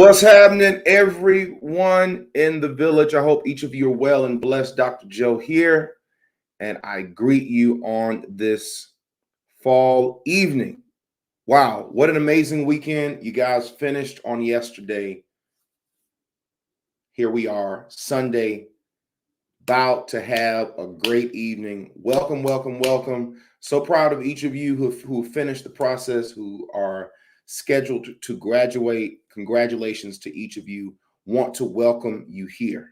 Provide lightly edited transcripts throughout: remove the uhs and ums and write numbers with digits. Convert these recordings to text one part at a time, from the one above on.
What's happening, everyone in the village? I hope each of you are well and blessed. Dr. Joe here, and I greet you on this fall evening. Wow, what an amazing weekend. You guys finished on yesterday. Here we are, Sunday, about to have a great evening. Welcome, welcome, welcome. So proud of each of you who finished the process, who are scheduled to graduate. Congratulations to each of you. Want to welcome you here.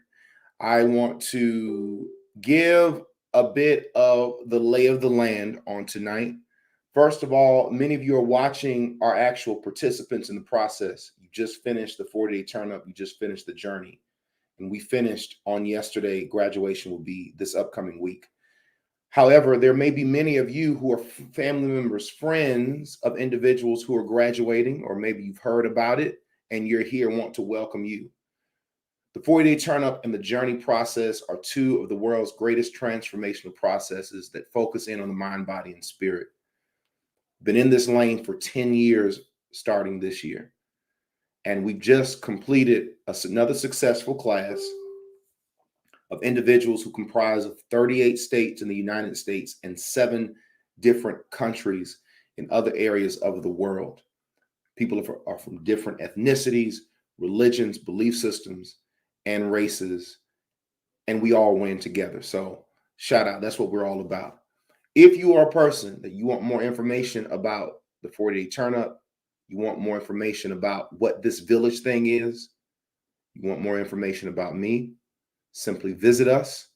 I want to give a bit of the lay of the land on tonight. First of all, many of you are watching our actual participants in the process. You just finished the 40-day turn up. You just finished the journey. And we finished on yesterday. Graduation will be this upcoming week. However, there may be many of you who are family members, friends of individuals who are graduating, or maybe you've heard about it and you're here and want to welcome you. The 40-day turn up and the journey process are two of the world's greatest transformational processes that focus in on the mind, body, and spirit. Been in this lane for 10 years starting this year. And we've just completed another successful class of individuals who comprise of 38 states in the United States and 7 different countries in other areas of the world. People are from different ethnicities, religions, belief systems, and races, and we all win together. So shout out, that's what we're all about. If you are a person that you want more information about the 40-day turn up, you want more information about what this village thing is, you want more information about me, simply visit us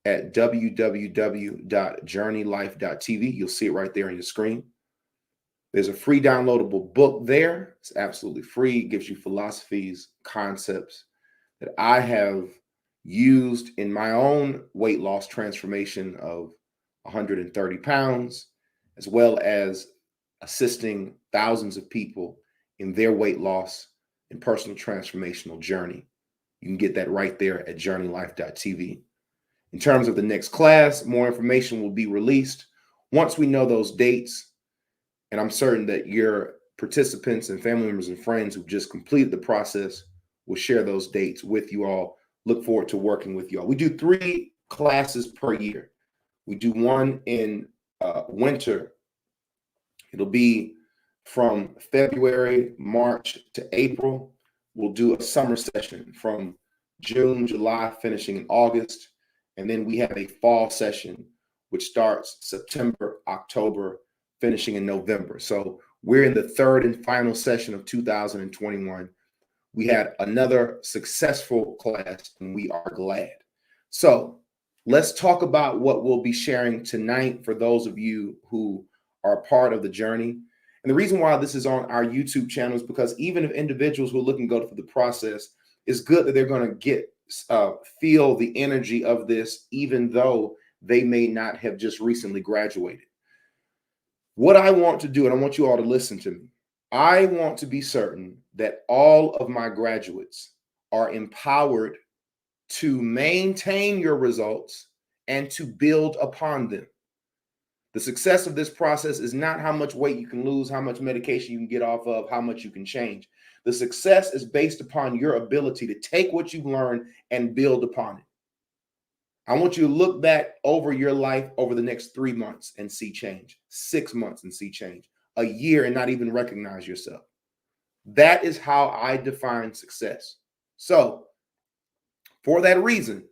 at www.journeylife.tv. You'll see it right there on your screen. There's a free downloadable book there. It's absolutely free. It gives you philosophies, concepts that I have used in my own weight loss transformation of 130 pounds, as well as assisting thousands of people in their weight loss and personal transformational journey. You can get that right there at journeylife.tv. In terms of the next class, more information will be released once we know those dates. And I'm certain that your participants and family members and friends who just completed the process will share those dates with you all. Look forward to working with you all. We do 3 classes per year. We do one in winter. It'll be from February, March to April. We'll do a summer session from June, July, finishing in August. And then we have a fall session, which starts September, October, finishing in November. So we're in the 3rd and final session of 2021. We had another successful class, and we are glad. So let's talk about what we'll be sharing tonight for those of you who are a part of the journey. And the reason why this is on our YouTube channel is because even if individuals who are looking to go through the process, it's good that they're going to get feel the energy of this, even though they may not have just recently graduated. What I want to do, and I want you all to listen to me, I want to be certain that all of my graduates are empowered to maintain your results and to build upon them. The success of this process is not how much weight you can lose, how much medication you can get off of, how much you can change. The success is based upon your ability to take what you've learned and build upon it. I want you to look back over your life over the next 3 months and see change, 6 months and see change, a year and not even recognize yourself. That is how I define success. So for that reason,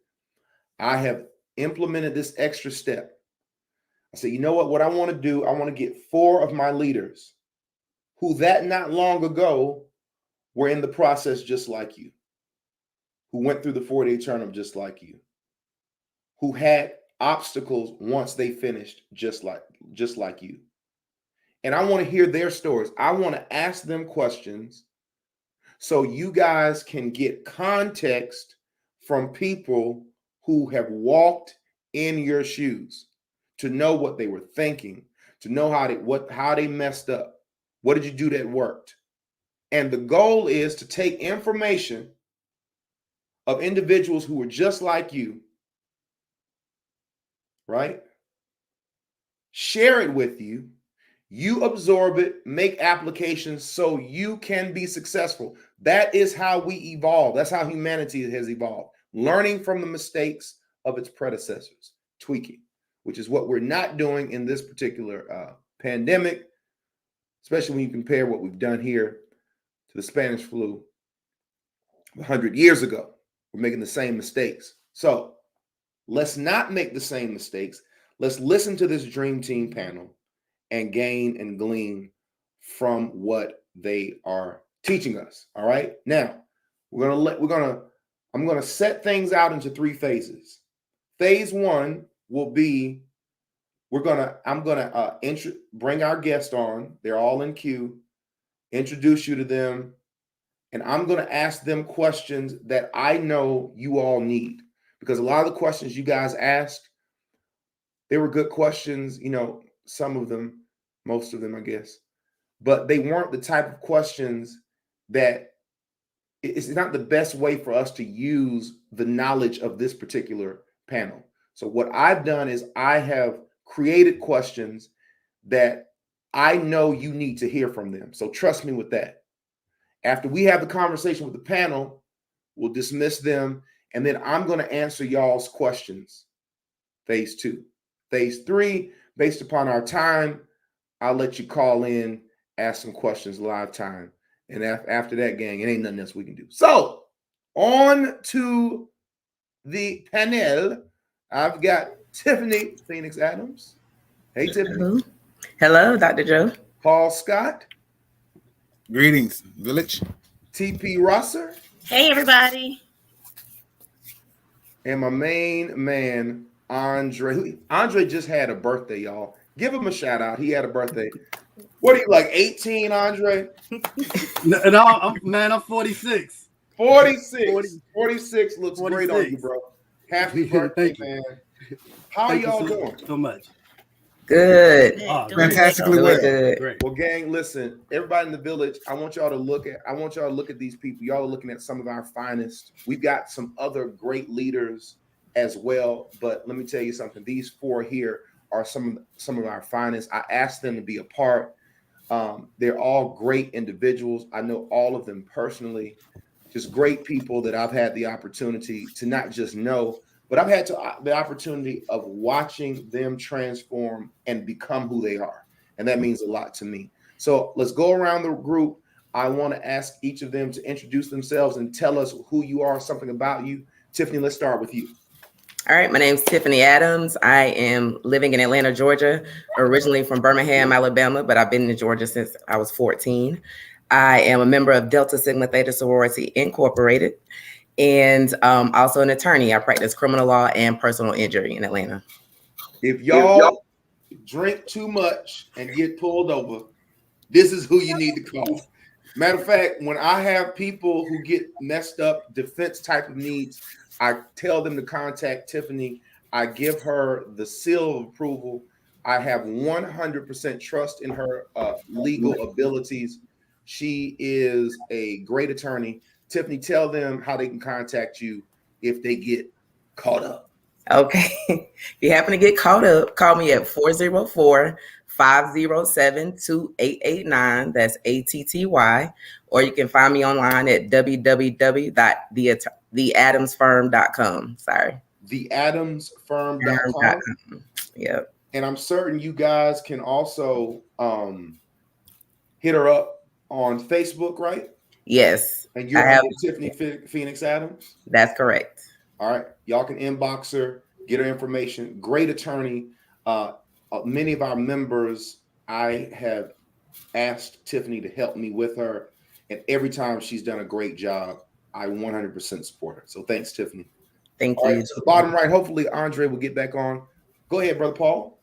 I have implemented this extra step. I said, you know what I want to do? I want to get 4 of my leaders who that not long ago were in the process just like you, who went through the 40-day turn up just like you, who had obstacles once they finished just like you. And I want to hear their stories. I want to ask them questions so you guys can get context from people who have walked in your shoes, to know what they were thinking, to know how they messed up. What did you do that worked? And the goal is to take information of individuals who were just like you, right? Share it with you. You absorb it, make applications so you can be successful. That is how we evolve. That's how humanity has evolved. Learning from the mistakes of its predecessors, tweaking, which is what we're not doing in this particular pandemic, especially when you compare what we've done here to the Spanish flu 100 years ago. We're making the same mistakes. So let's not make the same mistakes. Let's listen to this Dream Team panel and gain and glean from what they are teaching us. All right. Now I'm gonna set things out into 3 phases. Phase 1 will be I'm gonna bring our guest on. They're all in queue. Introduce you to them, and I'm gonna ask them questions that I know you all need, because a lot of the questions you guys asked, they were good questions. Some of them. Most of them, I guess, but they weren't the type of questions that it's not the best way for us to use the knowledge of this particular panel. So what I've done is I have created questions that I know you need to hear from them. So trust me with that. After we have the conversation with the panel, we'll dismiss them, and then I'm going to answer y'all's questions. Phase 2. Phase 3, based upon our time, I'll let you call in, ask some questions live time. And after that, gang, it ain't nothing else we can do. So on to the panel. I've got Tiffany Phoenix Adams. Hey, Tiffany. Hello, Dr. Joe. Paul Scott. Greetings, village. TP Rosser. Hey, everybody. And my main man, Andre. Andre just had a birthday, y'all. Give him a shout out. He had a birthday. What are you, like 18, Andre? No, I'm 46. 46. 46 looks 46. Great on you, bro. Happy birthday, man. How are y'all doing? So much. Good. Fantastically well. Great. Well, gang, listen, everybody in the village, I want y'all to look at these people. Y'all are looking at some of our finest. We've got some other great leaders as well, but let me tell you something. These 4 here are some of our finest. I asked them to be a part. They're all great individuals. I know all of them personally. Just great people that I've had the opportunity to not just know, but I've had the opportunity of watching them transform and become who they are. And that means a lot to me. So let's go around the group. I want to ask each of them to introduce themselves and tell us who you are, something about you. Tiffany, let's start with you. All right, my name is Tiffany Adams. I am living in Atlanta, Georgia, originally from Birmingham, Alabama, but I've been in Georgia since I was 14. I am a member of Delta Sigma Theta Sorority Incorporated, and also an attorney. I practice criminal law and personal injury in Atlanta. If y'all drink too much and get pulled over, this is who you need to call. Matter of fact, when I have people who get messed up, defense type of needs, I tell them to contact Tiffany. I give her the seal of approval. I have 100% trust in her legal abilities. She is a great attorney. Tiffany, tell them how they can contact you if they get caught up. Okay. If you happen to get caught up, call me at 404-507-2889. That's ATTY. Or you can find me online at www.theadamsfirm.com. Sorry. Theadamsfirm.com. Yep. And I'm certain you guys can also hit her up on Facebook, right? Yes. And you're under Tiffany Phoenix Adams? That's correct. All right. Y'all can inbox her, get her information. Great attorney. Many of our members, I have asked Tiffany to help me with her. And every time she's done a great job, I 100% support her. So thanks, Tiffany. Thank All you. right, to the bottom right, hopefully Andre will get back on. Go ahead, Brother Paul.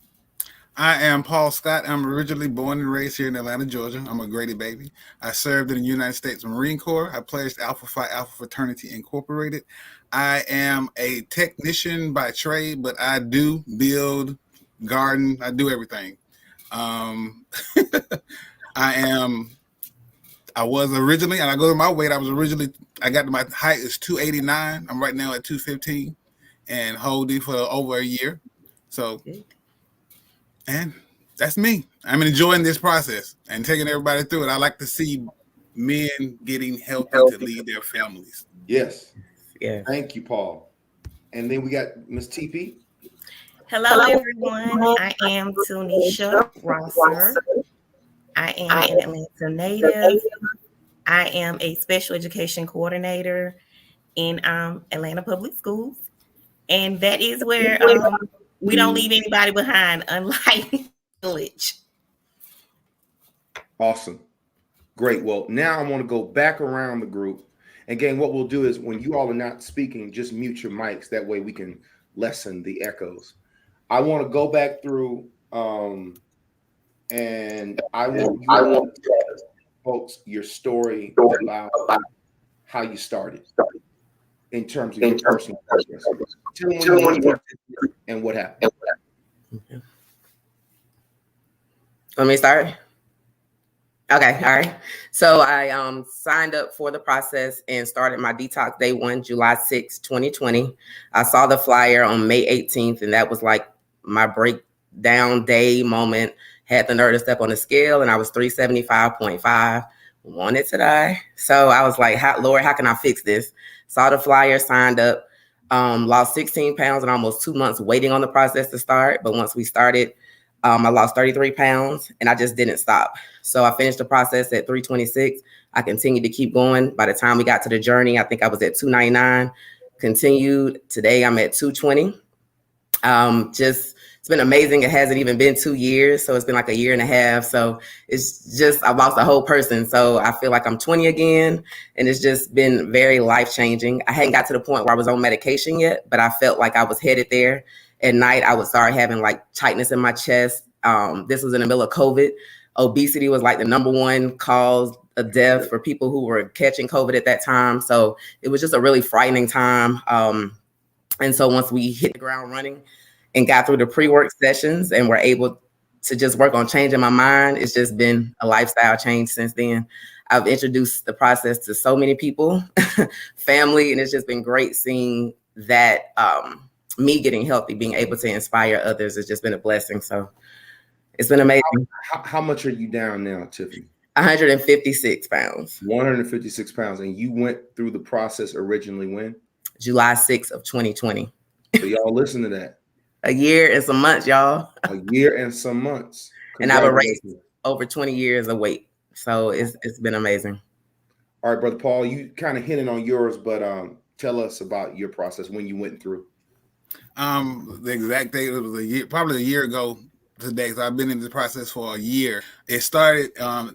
I am Paul Scott. I'm originally born and raised here in Atlanta, Georgia. I'm a Grady baby. I served in the United States Marine Corps. I pledged Alpha Phi Alpha Fraternity Incorporated. I am a technician by trade, but I do build, garden. I do everything. I was originally, and I go to my weight. I got to my height is 289. I'm right now at 215 and holding for over a year. So, and that's me. I'm enjoying this process and taking everybody through it. I like to see men getting healthy to lead their families. Yes. Yeah. Thank you, Paul. And then we got Miss TP. Hello, everyone. I am Tunisha Rosser. I am an Atlanta native. I am a special education coordinator in Atlanta Public Schools. And that is where we don't leave anybody behind, unlike village. Awesome. Great. Well, now I want to go back around the group. Again, what we'll do is when you all are not speaking, just mute your mics. That way we can lessen the echoes. I want to go back through and I want to tell folks your story about how you started in terms of your personal progress. Tell them when you started and what happened. Let me start. Okay, all right. So I signed up for the process and started my detox day 1, July 6, 2020. I saw the flyer on May 18th, and that was like my breakdown day moment. Had the nerve to step on the scale, and I was 375.5. Wanted to die. So I was like, Lord, how can I fix this? Saw the flyer, signed up, lost 16 pounds in almost 2 months waiting on the process to start. But once we started, I lost 33 pounds and I just didn't stop. So I finished the process at 326. I continued to keep going. By the time we got to the journey, I think I was at 299. Continued. Today I'm at 220. It's been amazing. It hasn't even been 2 years. So it's been like a year and a half. So it's just, I lost a whole person. So I feel like I'm 20 again. And it's just been very life-changing. I hadn't got to the point where I was on medication yet, but I felt like I was headed there. At night, I would start having like tightness in my chest. This was in the middle of COVID. Obesity was like the #1 cause of death for people who were catching COVID at that time. So it was just a really frightening time. And so once we hit the ground running and got through the pre-work sessions and were able to just work on changing my mind, it's just been a lifestyle change since then. I've introduced the process to so many people, family, and it's just been great seeing that me getting healthy, being able to inspire others has just been a blessing. So it's been amazing. How much are you down now, Tiffany? 156 pounds. 156 pounds. And you went through the process originally when? July 6th of 2020. So y'all listen to that. A year and some months, y'all. A year and some months. And I've erased over 20 years of weight. So it's been amazing. All right, Brother Paul, you kind of hinted on yours, but tell us about your process when you went through. The exact date, it was probably a year ago today. So I've been in the process for a year. It started, y'all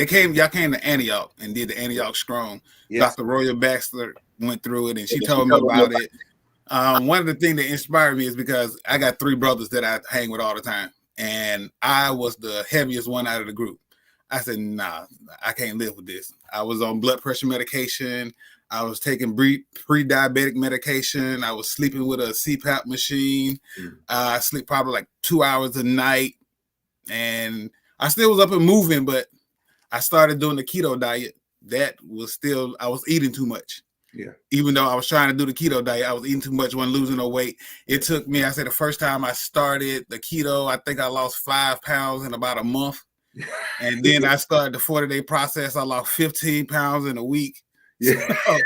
came to Antioch and did the Antioch Strong. Yes. Dr. Roya Baxter went through it and she told me about it. One of the things that inspired me is because I got 3 brothers that I hang with all the time. And I was the heaviest one out of the group. I said, nah, I can't live with this. I was on blood pressure medication. I was taking pre-diabetic medication. I was sleeping with a CPAP machine. I sleep probably like 2 hours a night. And I still was up and moving, but I started doing the keto diet. That was still, I was eating too much. Yeah. Even though I was trying to do the keto diet, I was eating too much, wasn't losing no weight. It took me, I said the first time I started the keto, I think I lost 5 pounds in about a month. And then I started the 40-day process. I lost 15 pounds in a week. Yeah. So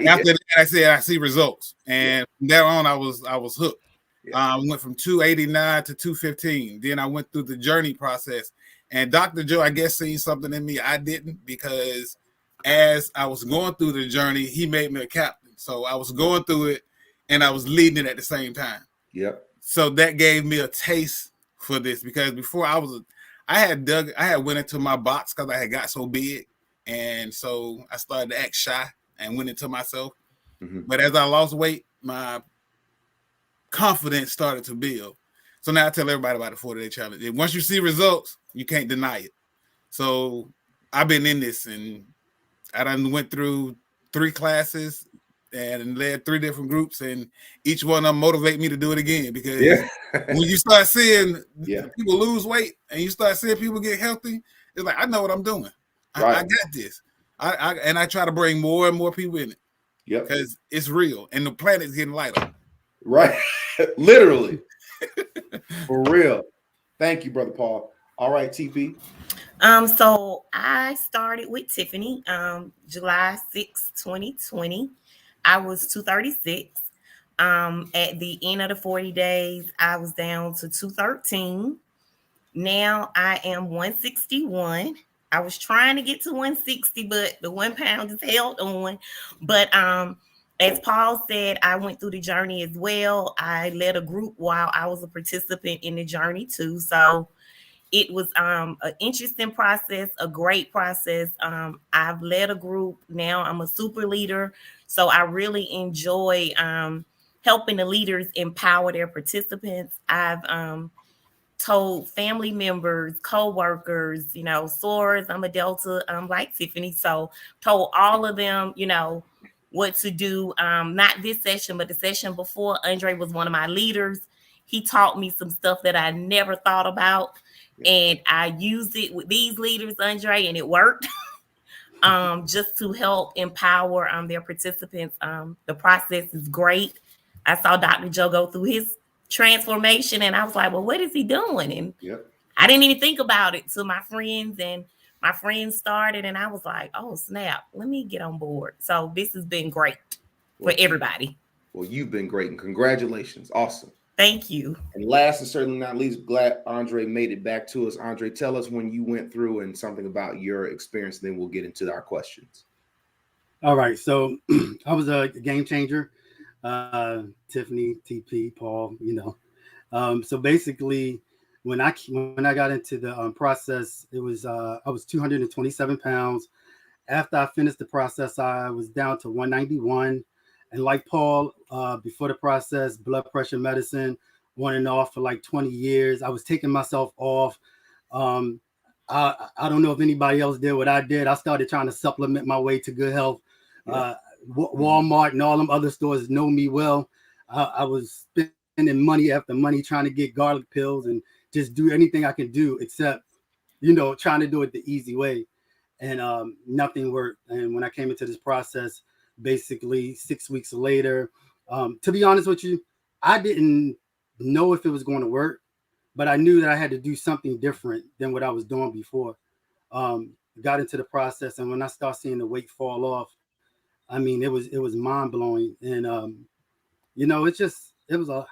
after that, I said I see results, and from there on, I was hooked. Yeah. I went from 289 to 215. Then I went through the journey process, and Dr. Joe, I guess, seen something in me I didn't, because as I was going through the journey, he made me a captain. So I was going through it, and I was leading it at the same time. Yep. So that gave me a taste for this, because before I had went into my box because I had got so big. And so I started to act shy and went into myself. Mm-hmm. But as I lost weight, my confidence started to build. So now I tell everybody about the 40-day challenge. And once you see results, you can't deny it. So I've been in this, and I done went through 3 classes and led 3 different groups, and each one of them motivate me to do it again, because when you start seeing people lose weight and you start seeing people get healthy, it's like, I know what I'm doing. Right. I got this. I try to bring more and more people in it. Yep. Because it's real and the planet's getting lighter. Right. Literally. For real. Thank you, Brother Paul. All right, TP. So I started with Tiffany July 6, 2020. I was 236. At the end of the 40 days, I was down to 213. Now I am 161. I was trying to get to 160, but the 1 pound just held on. But as Paul said, I went through the journey as well. I led a group while I was a participant in the journey too. So it was an interesting process, a great process. I've led a group. Now I'm a super leader. So I really enjoy helping the leaders empower their participants. I've told family members, co-workers, SOARs, I'm a Delta, like Tiffany. So told all of them, what to do. Not this session, but the session before. Andre was one of my leaders. He taught me some stuff that I never thought about. And I used it with these leaders, Andre, and it worked. Just to help empower their participants. The process is great. I saw Dr. Joe go through his transformation, and I was like, well, what is he doing? And I didn't even think about it till my friends started, and I was like, oh, snap, let me get on board. So this has been great for everybody. Well, you've been great, and congratulations. Awesome. Thank you. And last and certainly not least, glad Andre made it back to us. Andre, tell us when you went through and something about your experience, then we'll get into our questions. All right. So I was a game changer. Tiffany, TP, Paul, So basically, when I got into the process, it was I was 227 pounds. After I finished the process, I was down to 191. And like Paul, before the process, blood pressure medicine, on and off for like 20 years. I was taking myself off. I don't know if anybody else did what I did. I started trying to supplement my way to good health. Walmart and all them other stores know me well. I was spending money after money trying to get garlic pills and just do anything I can do except, trying to do it the easy way. And nothing worked. And when I came into this process, basically 6 weeks later, to be honest with you, I didn't know if it was going to work, but I knew that I had to do something different than what I was doing before. Got into the process, and when I started seeing the weight fall off, I mean, it was mind blowing. And it was a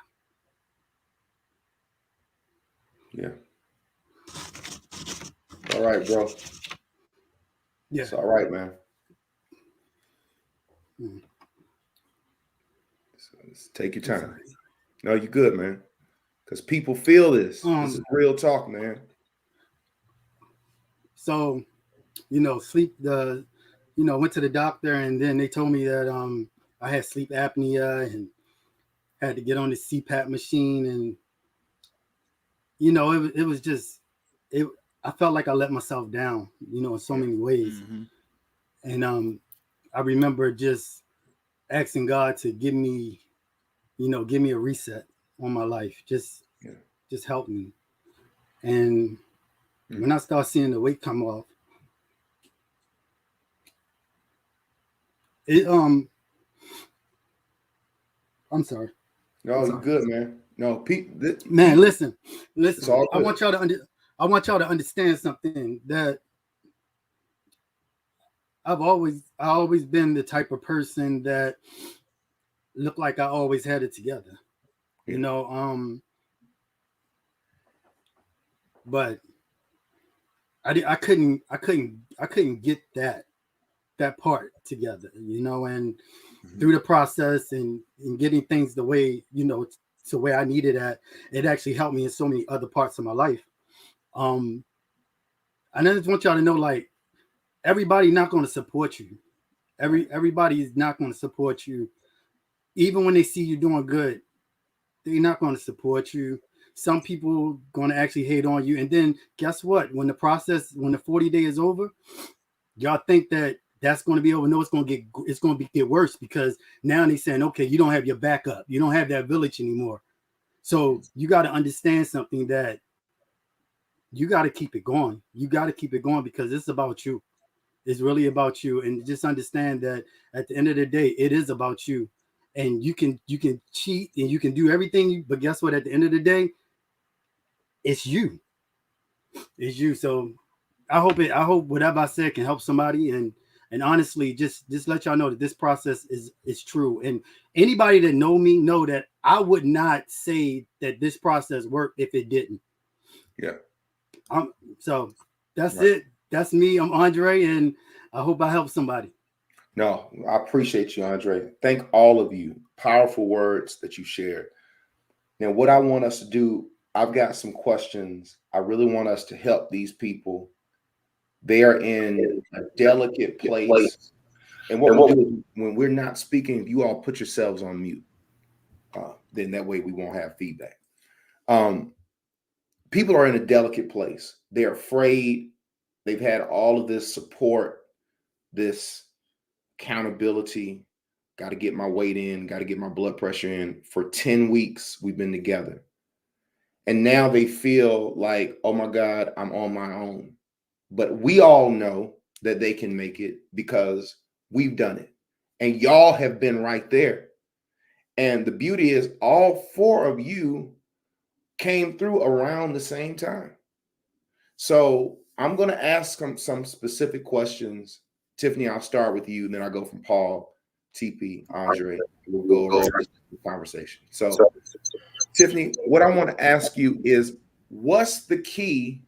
All right, bro. Yeah. It's all right, man. So take your time. No, you're good, man. Because people feel this. This is real talk, man. So, went to the doctor, and then they told me that I had sleep apnea and had to get on the CPAP machine. And, it was just, I felt like I let myself down, in so many ways. Mm-hmm. And I remember just asking God to give me a reset on my life. Just help me. And when I started seeing the weight come off, I'm sorry. No, you're good, man. No, man, listen. I want y'all to understand something, that I've always been the type of person that looked like I always had it together. But I couldn't get that part together, and through the process and getting things the way, to where I needed at, it actually helped me in so many other parts of my life. And I just want y'all to know, like, everybody not going to support you. Everybody is not going to support you. Even when they see you doing good, they're not going to support you. Some people going to actually hate on you. And then guess what? When the 40-day is over, y'all think that that's going to be over. No, it's going to get worse, because now they're saying, okay, you don't have your backup. You don't have that village anymore. So you got to understand something, that you got to keep it going. You got to keep it going, because it's about you. It's really about you. And just understand that at the end of the day, it is about you. And you can cheat and you can do everything, but guess what? At the end of the day, it's you. is you. So I hope whatever I said can help somebody, and honestly, just let y'all know that this process is true. And anybody that know me know that I would not say that this process worked if it didn't. Yeah. So that's right. it. That's me. I'm Andre, and I hope I help somebody. No, I appreciate you, Andre. Thank all of you. Powerful words that you shared. Now, what I want us to do, I've got some questions. I really want us to help these people. They are in a delicate place. And what we'll do is when we're not speaking, if you all put yourselves on mute, then that way we won't have feedback. People are in a delicate place. They're afraid. They've had all of this support, this accountability. Got to get my weight in, got to get my blood pressure in. For 10 weeks, we've been together. And now they feel like, oh my God, I'm on my own. But we all know that they can make it because we've done it. And y'all have been right there. And the beauty is all 4 of you came through around the same time. So I'm going to ask some specific questions. Tiffany, I'll start with you, and then I'll go from Paul, TP, Andre. We'll go over the conversation. So Tiffany, what I want to ask you is, what's the key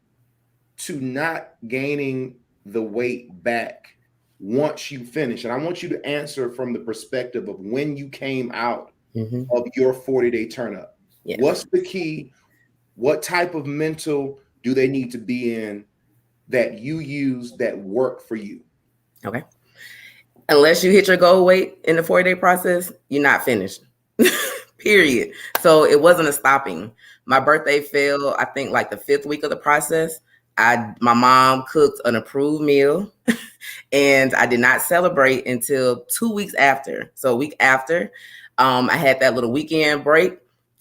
to not gaining the weight back once you finish? And I want you to answer from the perspective of when you came out of your 40-day turn up. Yeah. What's the key? What type of mental do they need to be in that you use that work for you? Okay. Unless you hit your goal weight in the 40-day process, you're not finished. Period. So it wasn't a stopping. My birthday fell, I think, like the 5th week of the process. My mom cooked an approved meal and I did not celebrate until 2 weeks after. So a week after, I had that little weekend break,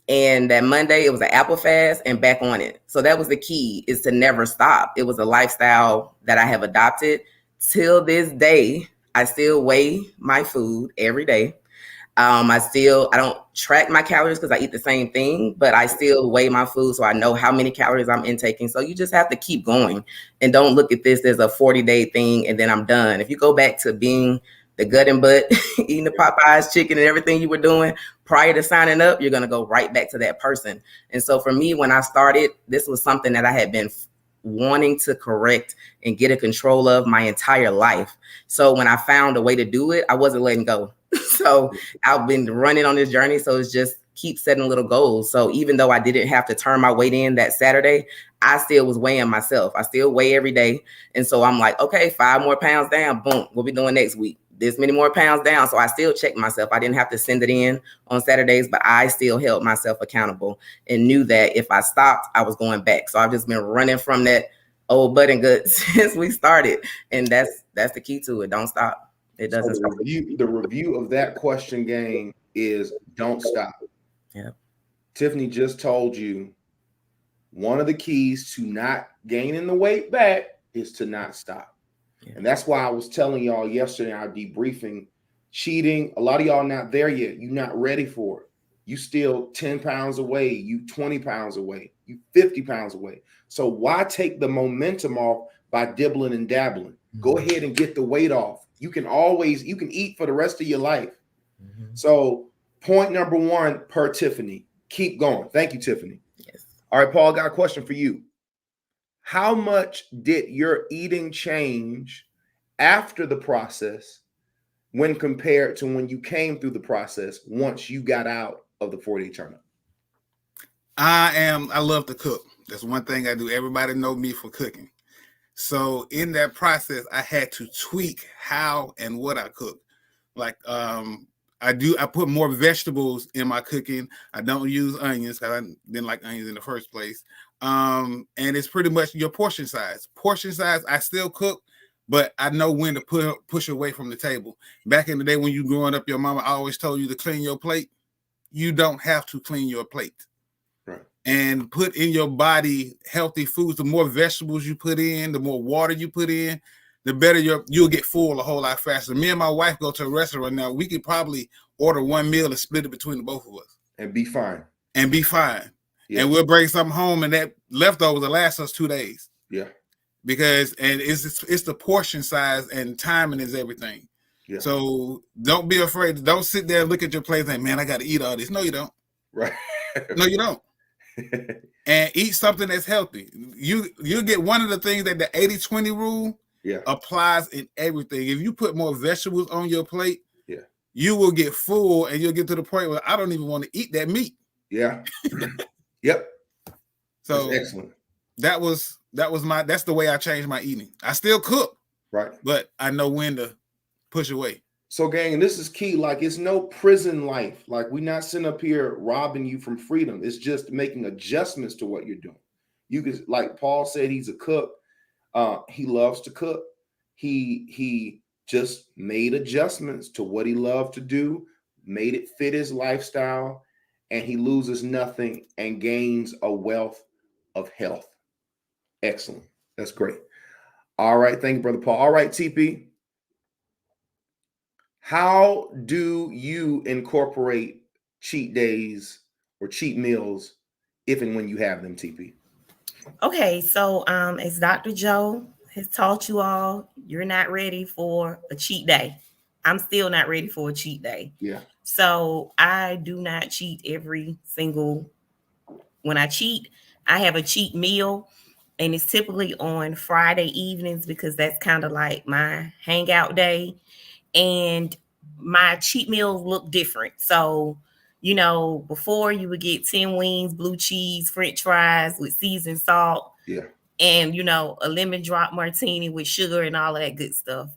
and that Monday it was an apple fast and back on it. So that was the key, is to never stop. It was a lifestyle that I have adopted till this day. I still weigh my food every day. I don't track my calories because I eat the same thing, but I still weigh my food so I know how many calories I'm intaking. So you just have to keep going and don't look at this as a 40-day thing and then I'm done. If you go back to being the gut and butt, eating the Popeyes chicken and everything you were doing prior to signing up, you're going to go right back to that person. And so for me, when I started, this was something that I had been wanting to correct and get a control of my entire life. So when I found a way to do it, I wasn't letting go. So I've been running on this journey. So it's just keep setting little goals. So even though I didn't have to turn my weight in that Saturday, I still was weighing myself. I still weigh every day. And so I'm like, okay, 5 more pounds down. Boom. What we doing next week? This many more pounds down. So I still checked myself. I didn't have to send it in on Saturdays, but I still held myself accountable and knew that if I stopped, I was going back. So I've just been running from that old butt and gut since we started. And that's the key to it. Don't stop. It doesn't stop. The review of that question game is don't stop. Yeah. Tiffany just told you one of the keys to not gaining the weight back is to not stop. Yeah. And that's why I was telling y'all yesterday in our debriefing, cheating, a lot of y'all not there yet. You're not ready for it. You still 10 pounds away, you 20 pounds away, you 50 pounds away. So why take the momentum off by dibbling and dabbling? Mm-hmm. Go ahead and get the weight off. You can eat for the rest of your life. Mm-hmm. So point number 1 per Tiffany, keep going. Thank you, Tiffany. Yes. All right, Paul, I got a question for you. How much did your eating change after the process when compared to when you came through the process once you got out of the 40-day turn-up? I love to cook. That's one thing I do. Everybody know me for cooking. So in that process, I had to tweak how and what I cook. Like I put more vegetables in my cooking. I don't use onions because I didn't like onions in the first place. And it's pretty much your portion size. Portion size, I still cook, but I know when to push away from the table. Back in the day when you growing up, your mama always told you to clean your plate. You don't have to clean your plate. Right. And put in your body healthy foods. The more vegetables you put in, the more water you put in, the better you'll get full a whole lot faster. Me and my wife go to a restaurant now. We could probably order one meal and split it between the both of us. And be fine. And be fine. Yeah. And we'll bring something home and that leftovers will last us 2 days. Yeah. Because it's the portion size and timing is everything. Yeah. So don't be afraid. Don't sit there and look at your plate and think, man, I got to eat all this. No, you don't. Right. No, you don't. And eat something that's healthy. You get one of the things that the 80-20 rule applies in everything. If you put more vegetables on your plate, you will get full and you'll get to the point where I don't even want to eat that meat. Yeah. Yep. So that's excellent. That's the way I changed my eating. I still cook. Right. But I know when to push away. So, gang, this is key. Like, it's no prison life. Like, we're not sitting up here robbing you from freedom. It's just making adjustments to what you're doing. You can, like Paul said, he's a cook. He loves to cook. He just made adjustments to what he loved to do, made it fit his lifestyle, and he loses nothing and gains a wealth of health. Excellent. That's great. All right. Thank you, Brother Paul. All right, TP. How do you incorporate cheat days or cheat meals if and when you have them, TP? Okay, so as Dr. Joe has taught you all, you're not ready for a cheat day. I'm still not ready for a cheat day. Yeah. So I do not cheat when I cheat, I have a cheat meal, and it's typically on Friday evenings because that's kind of like my hangout day. And my cheat meals look different. So, before you would get 10 wings, blue cheese, French fries with seasoned salt. Yeah. And, a lemon drop martini with sugar and all of that good stuff.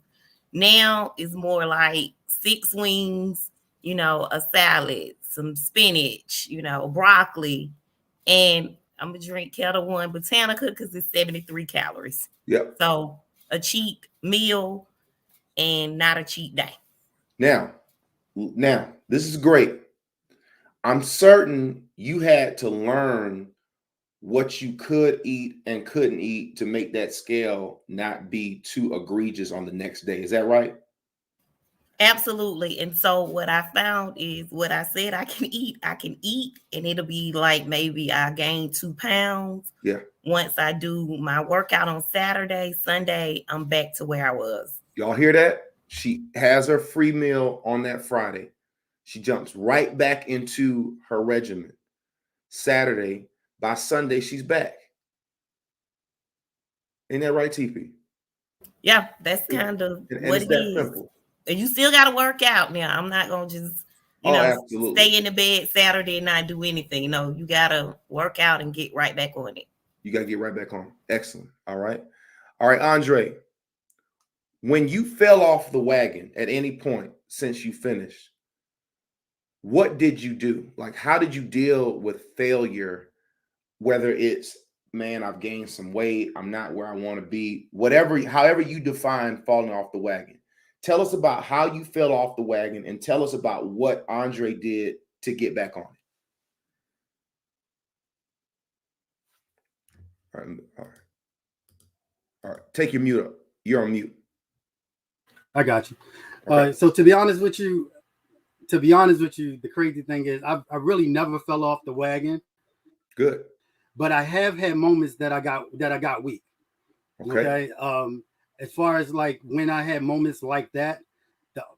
Now it's more like 6 wings, a salad, some spinach, broccoli. And I'm going to drink Kettle One Botanica because it's 73 calories. Yep. So a cheat meal and not a cheat day. Now, this is great. I'm certain you had to learn what you could eat and couldn't eat to make that scale not be too egregious on the next day. Is that right? Absolutely. And so what I found is what I said I can eat, and it'll be like maybe I gain 2 pounds. Yeah. Once I do my workout on Saturday, Sunday, I'm back to where I was. Y'all hear that? She has her free meal on that Friday. She jumps right back into her regimen. Saturday, by Sunday, she's back. Ain't that right, TP? Yeah, that's kind of what it is. Simple. And you still got to work out now. I'm not going to just, stay in the bed Saturday and not do anything. No, you got to work out and get right back on it. You got to get right back on. Excellent. All right. All right, Andre, when you fell off the wagon at any point since you finished, what did you do? Like, how did you deal with failure? Whether it's, man, I've gained some weight, I'm not where I want to be, however you define falling off the wagon. Tell us about how you fell off the wagon and tell us about what Andre did to get back on it. All right. Take your mute up. You're on mute. I got you. Okay. So to be honest with you, the crazy thing is I really never fell off the wagon. Good. But I have had moments that I got weak. Okay. As far as like when I had moments like that,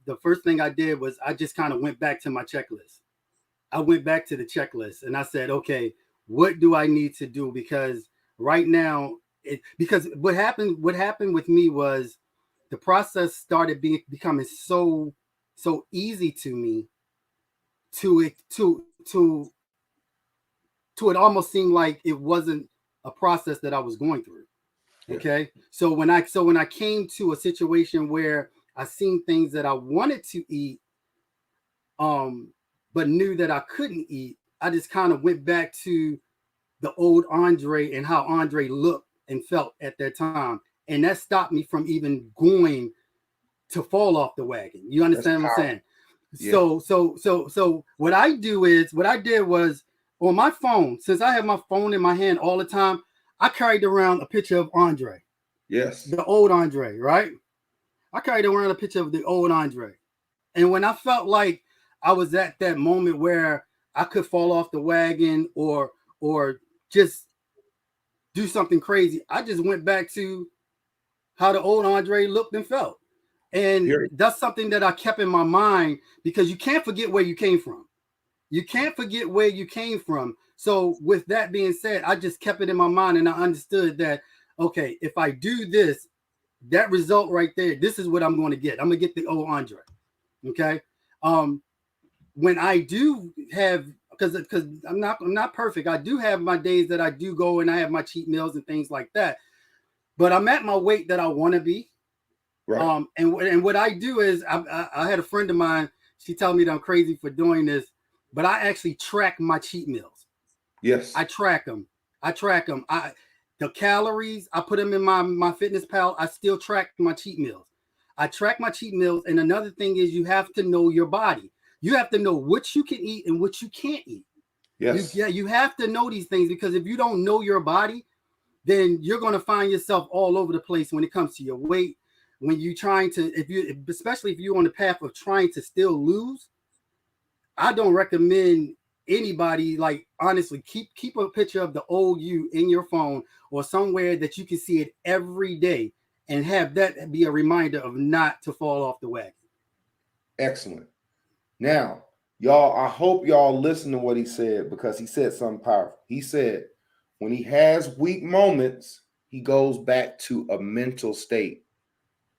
the first thing I did was I just kind of went back to my checklist. I went back to the checklist and I said, okay, what do I need to do? Because right now, because what happened with me was the process started becoming so easy to me to it almost seemed like it wasn't a process that I was going through. Okay. So when I came to a situation where I seen things that I wanted to eat, but knew that I couldn't eat, I just kind of went back to the old Andre and how Andre looked and felt at that time. And that stopped me from even going to fall off the wagon. You understand what I'm saying? Yeah. So what I did was on my phone, since I have my phone in my hand all the time, I carried around a picture of Andre. Yes. The old Andre, right? I carried around a picture of the old Andre. And when I felt like I was at that moment where I could fall off the wagon or just do something crazy. I just went back to how the old Andre looked and felt. And that's something that I kept in my mind, because you can't forget where you came from. You can't forget where you came from. So with that being said, I just kept it in my mind, and I understood that, okay, if I do this, that result right there, this is what I'm going to get. I'm going to get the old Andre. Okay. When I do have, because I'm not perfect. I do have my days that I do go and I have my cheat meals and things like that. But I'm at my weight that I want to be. Right. And what I do is I had a friend of mine. She told me that I'm crazy for doing this, but I actually track my cheat meals. Yes. I track them. The calories, I put them in my Fitness Pal. I still track my cheat meals. I track my cheat meals. And another thing is, you have to know your body. You have to know what you can eat and what you can't eat. Yes. You have to know these things, because if you don't know your body, then you're going to find yourself all over the place when it comes to your weight. When you're trying to, especially if you're on the path of trying to still lose, I don't recommend anybody, like, honestly, keep a picture of the old you in your phone or somewhere that you can see it every day, and have that be a reminder of not to fall off the wagon. Excellent. Now, y'all, I hope y'all listen to what he said, because he said something powerful. He said, when he has weak moments, he goes back to a mental state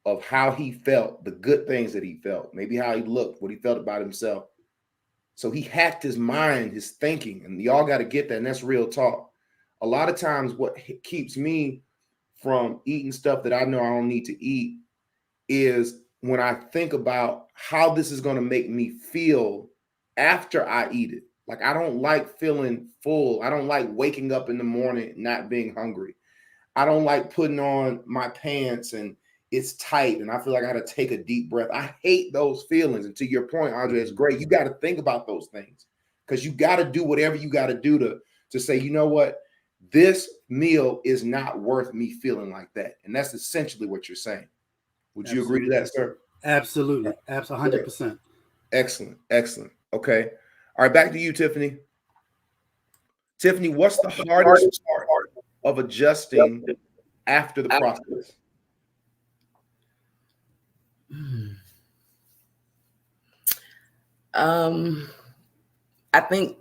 of how he felt, the good things that he felt, maybe how he looked, what he felt about himself. So he hacked his mind, his thinking, and y'all got to get that. And that's real talk. A lot of times what keeps me from eating stuff that I know I don't need to eat is when I think about how this is going to make me feel after I eat it. Like, I don't like feeling full. I don't like waking up in the morning not being hungry. I don't like putting on my pants and it's tight and I feel like I got to take a deep breath. I hate those feelings. And to your point, Andre, it's great. You got to think about those things, because you got to do whatever you got to do to say, you know what, this meal is not worth me feeling like that. And that's essentially what you're saying. Would you agree to that, sir? Absolutely. Absolutely. 100%. Excellent. Excellent. Okay. All right. Back to you, Tiffany. Tiffany, what's the hardest part of adjusting after the process? I think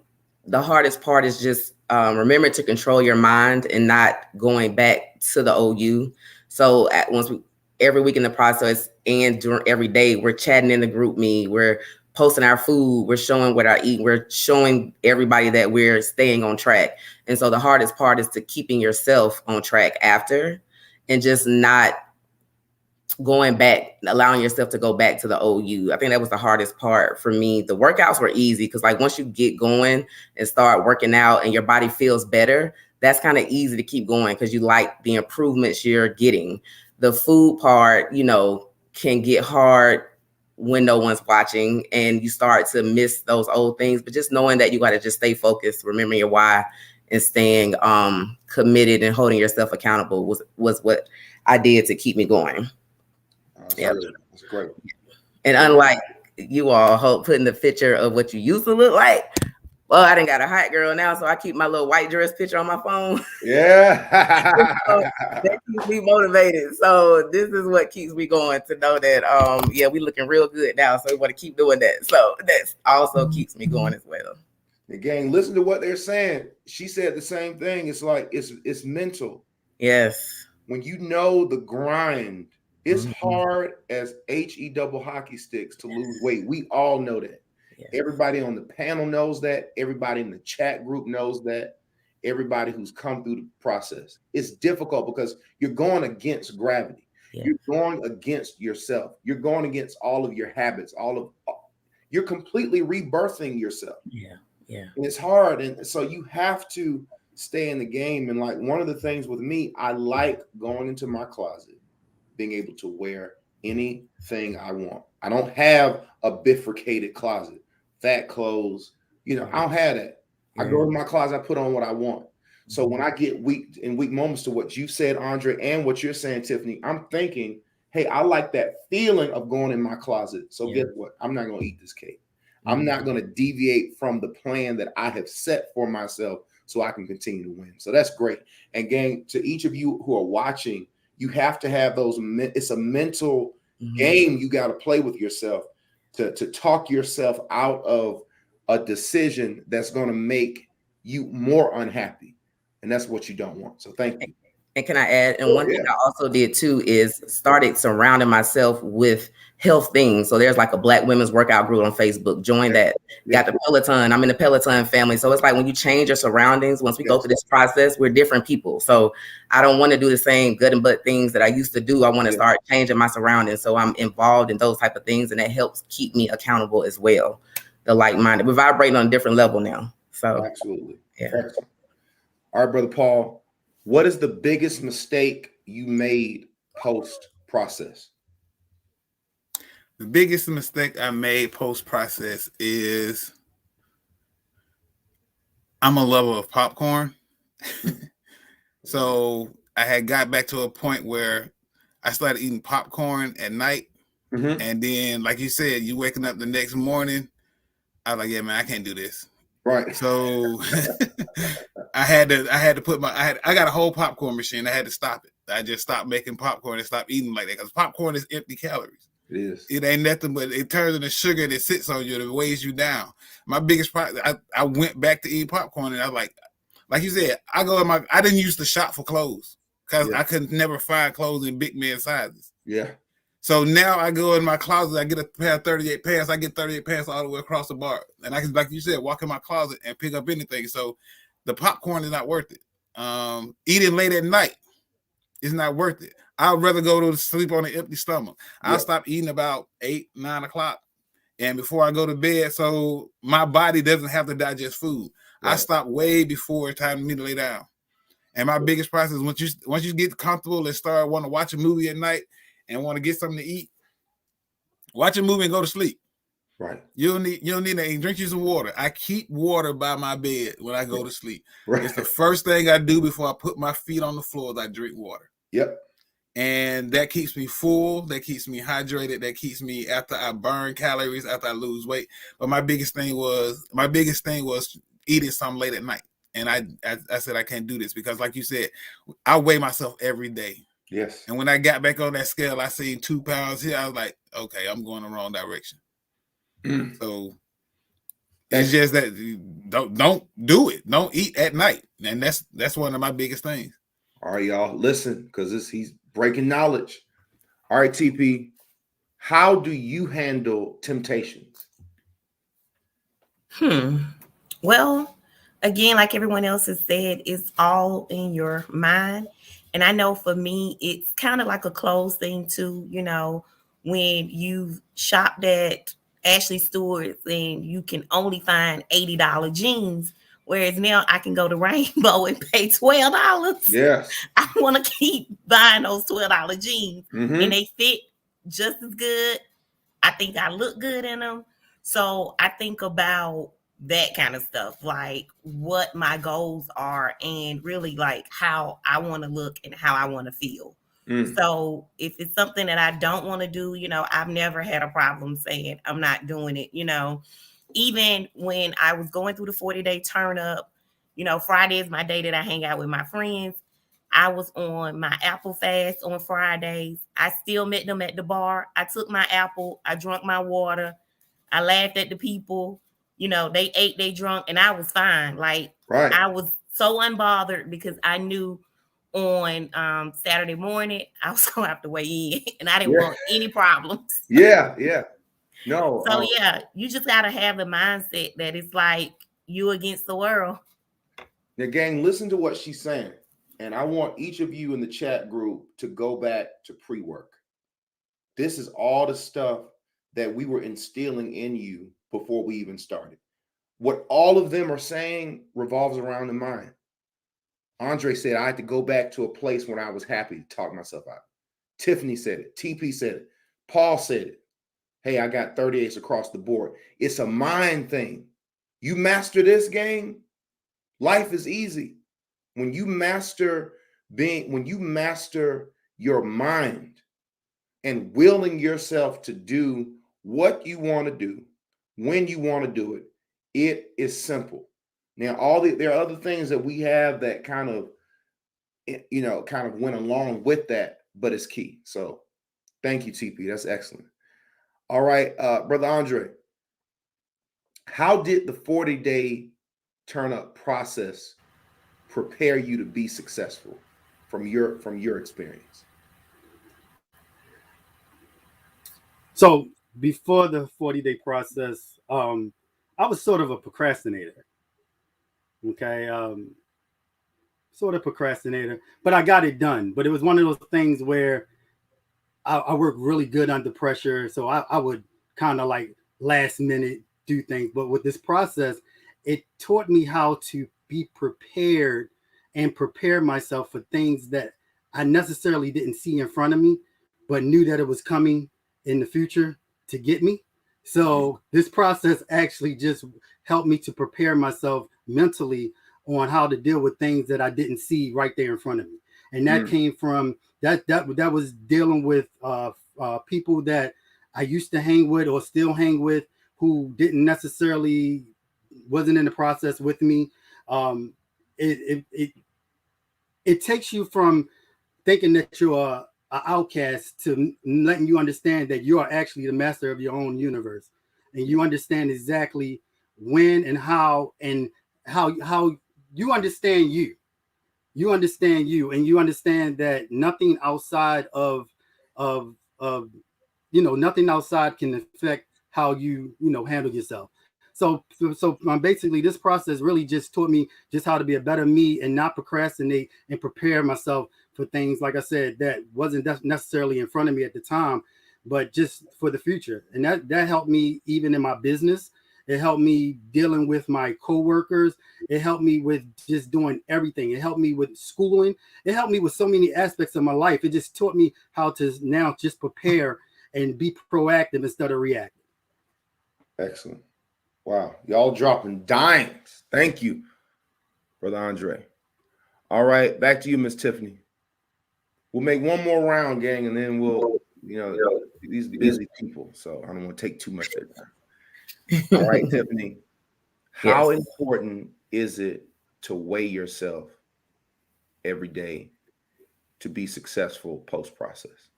the hardest part is just remember to control your mind and not going back to the OU. So every week in the process and during every day, we're chatting in the group meet, we're posting our food, we're showing what I eat, we're showing everybody that we're staying on track. And so the hardest part is to keeping yourself on track after, and just not going back, allowing yourself to go back to the OU. I think that was the hardest part for me. The workouts were easy, because like once you get going and start working out and your body feels better, that's kind of easy to keep going, because you like the improvements you're getting. The food part, can get hard when no one's watching and you start to miss those old things. But just knowing that you got to just stay focused, remembering your why, and staying committed and holding yourself accountable was what I did to keep me going. That's great. And unlike you all putting the picture of what you used to look like, well, I done got a hot girl now, so I keep my little white dress picture on my phone. Yeah. So that keeps me motivated. So this is what keeps me going, to know that we looking real good now, so we want to keep doing that. So that also keeps me going as well. Again, listen to what they're saying. She said the same thing. It's like it's mental. Yes. When you know the grind, it's hard as HE double hockey sticks to lose weight. We all know that. Yeah. Everybody on the panel knows that. Everybody in the chat group knows that. Everybody who's come through the process. It's difficult because you're going against gravity. Yeah. You're going against yourself. You're going against all of your habits. You're completely rebirthing yourself. Yeah. Yeah. And it's hard. And so you have to stay in the game. And like one of the things with me, I like going into my closet, being able to wear anything I want. I don't have a bifurcated closet, fat clothes. I don't have that. I go in my closet, I put on what I want. So when I get weak moments, to what you said, Andre, and what you're saying, Tiffany, I'm thinking, hey, I like that feeling of going in my closet. So guess what? I'm not going to eat this cake. I'm not going to deviate from the plan that I have set for myself so I can continue to win. So that's great. And gang, to each of you who are watching, you have to have those. It's a mental game you got to play with yourself to talk yourself out of a decision that's going to make you more unhappy. And that's what you don't want. So thank you. And can I add? And one thing I also did too is started surrounding myself with health things. So there's like a Black women's workout group on Facebook. Join that. Got the Peloton. I'm in the Peloton family. So it's like when you change your surroundings, once we go through this process, we're different people. So I don't want to do the same good and butt things that I used to do. I want to start changing my surroundings. So I'm involved in those type of things, and that helps keep me accountable as well. The like-minded. We're vibrating on a different level now. So absolutely. Yeah. Excellent. All right, Brother Paul. What is the biggest mistake you made post-process? The biggest mistake I made post-process is I'm a lover of popcorn. So I had got back to a point where I started eating popcorn at night. And then, like you said, you waking up the next morning, I was like, yeah, man, I can't do this. Right. So I had to put I got a whole popcorn machine. I had to stop it. I just stopped making popcorn and stopped eating like that, because popcorn is empty calories. It is. It ain't nothing but it turns into sugar that sits on you, that weighs you down. My biggest problem, I went back to eat popcorn, and I was like you said, I didn't used to shop for clothes because I could never find clothes in big man sizes. Yeah. So now I go in my closet, I get a pair of 38 pants. I get 38 pants all the way across the bar. And I can, like you said, walk in my closet and pick up anything. So the popcorn is not worth it. Eating late at night is not worth it. I'd rather go to sleep on an empty stomach. I'll stop eating about 8, 9 o'clock. And before I go to bed, so my body doesn't have to digest food. Right. I stop way before it's time for me to lay down. And my biggest process is once you get comfortable and start wanting to watch a movie at night and want to get something to eat, watch a movie and go to sleep. Right. You don't need anything. Drink you some water. I keep water by my bed when I go to sleep. Right. It's the first thing I do before I put my feet on the floor. I drink water. Yep. And that keeps me full. That keeps me hydrated. That keeps me after I burn calories, after I lose weight. But my biggest thing was eating something late at night. And I said, I can't do this because, like you said, I weigh myself every day. Yes. And when I got back on that scale, I seen 2 pounds here. I was like, okay, I'm going the wrong direction. So it's just that don't do it. Don't eat at night. And that's one of my biggest things. All right, y'all, listen, because he's breaking knowledge. All right, TP, how do you handle temptations? Well, again, like everyone else has said, it's all in your mind. And I know for me, it's kind of like a clothes thing too. You know, when you've shopped at Ashley Stewart's and you can only find $80 jeans, whereas now I can go to Rainbow and pay $12. Yes. I want to keep buying those $12 jeans, and they fit just as good. I think I look good in them. So I think about that kind of stuff, like what my goals are and really like how I want to look and how I want to feel. So if it's something that I don't want to do, you know, I've never had a problem saying I'm not doing it. You know, even when I was going through the 40-day turn up, you know, Friday is my day that I hang out with my friends. I was on my apple fast on Fridays. I still met them at the bar. I took my apple. I drank my water. I laughed at the people. You know, they ate, they drunk, and I was fine. Like, I was so unbothered because I knew on Saturday morning I was going to have to weigh in, and I didn't want any problems. Yeah. No. So, you just got to have the mindset that it's like you against the world. Now, gang, listen to what she's saying. And I want each of you in the chat group to go back to pre-work. This is all the stuff that we were instilling in you before we even started. What all of them are saying revolves around the mind. Andre said, I had to go back to a place when I was happy to talk myself out. Tiffany said it. TP said it. Paul said it. Hey, I got 38s across the board. It's a mind thing. You master this game, life is easy. When you master your mind and willing yourself to do what you want to do, when you want to do it, it is simple. Now, there are other things that we have that kind of, kind of went along with that, but it's key. So thank you, TP. That's excellent. All right, Brother Andre, how did the 40-day turn up process prepare you to be successful from your experience? So before the 40-day process, I was sort of a procrastinator. Okay. Sort of procrastinator, but I got it done. But it was one of those things where I work really good under pressure. So I would kind of like last minute do things. But with this process, it taught me how to be prepared and prepare myself for things that I necessarily didn't see in front of me, but knew that it was coming in the future to get me. So this process actually just helped me to prepare myself mentally on how to deal with things that I didn't see right there in front of me. And that came from that was dealing with people that I used to hang with or still hang with who didn't necessarily wasn't in the process with me. It takes you from thinking that you're an outcast to letting you understand that you are actually the master of your own universe, and you understand exactly when and how you understand you. You understand you, and you understand that nothing outside of nothing outside can affect how you handle yourself. So basically, this process really just taught me just how to be a better me and not procrastinate and prepare myself for things, like I said, that wasn't necessarily in front of me at the time, but just for the future. And that helped me even in my business. It helped me dealing with my coworkers. It helped me with just doing everything. It helped me with schooling. It helped me with so many aspects of my life. It just taught me how to now just prepare and be proactive instead of reactive. Excellent. Wow. Y'all dropping dimes. Thank you, Brother Andre. All right. Back to you, Miss Tiffany. We'll make one more round, gang, and then we'll, these busy people, so I don't want to take too much of their time. All right, Tiffany. How important is it to weigh yourself every day to be successful post-process?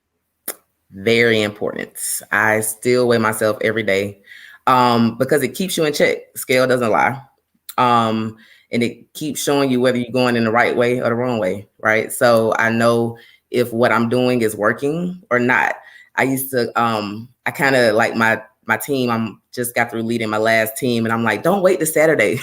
Very important. I still weigh myself every day because it keeps you in check. Scale doesn't lie. And it keeps showing you whether you're going in the right way or the wrong way, right? So I know if what I'm doing is working or not. I used to, I kind of like my team, I'm just got through leading my last team, and I'm like, don't wait to Saturday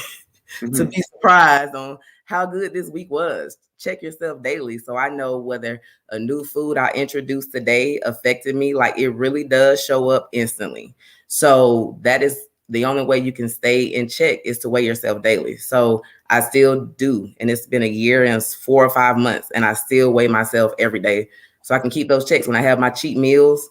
to be surprised on how good this week was. Check yourself daily. So I know whether a new food I introduced today affected me. Like, it really does show up instantly. So that is the only way you can stay in check, is to weigh yourself daily. So I still do. And it's been a year and 4 or 5 months, and I still weigh myself every day so I can keep those checks when I have my cheat meals,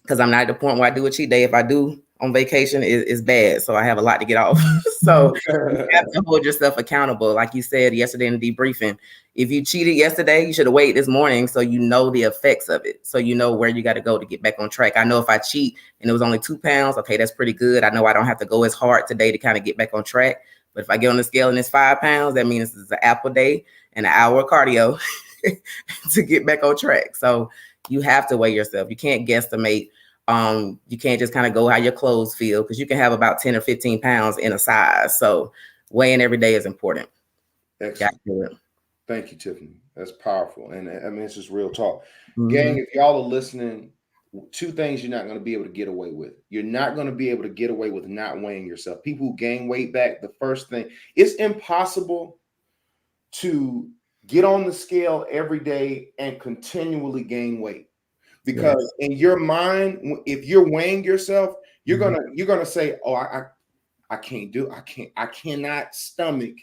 because I'm not at the point where I do a cheat day. If I do on vacation, it's bad. So I have a lot to get off. So you have to hold yourself accountable. Like you said yesterday in the debriefing, if you cheated yesterday, you should have waited this morning so you know the effects of it. So you know where you got to go to get back on track. I know if I cheat and it was only 2 pounds, okay, that's pretty good. I know I don't have to go as hard today to kind of get back on track. But if I get on the scale and it's 5 pounds, that means it's an apple day and an hour of cardio to get back on track. So you have to weigh yourself. You can't guesstimate. You can't just kind of go how your clothes feel, because you can have about 10 or 15 pounds in a size. So weighing every day is important. Excellent. Thank you, Tiffany. That's powerful. And I mean, it's just real talk. Gang, if y'all are listening, 2 things you're not going to be able to get away with. You're not going to be able to get away with not weighing yourself. People who gain weight back, the first thing, it's impossible to get on the scale every day and continually gain weight. Because in your mind, if you're weighing yourself, you're gonna say, "Oh, I cannot stomach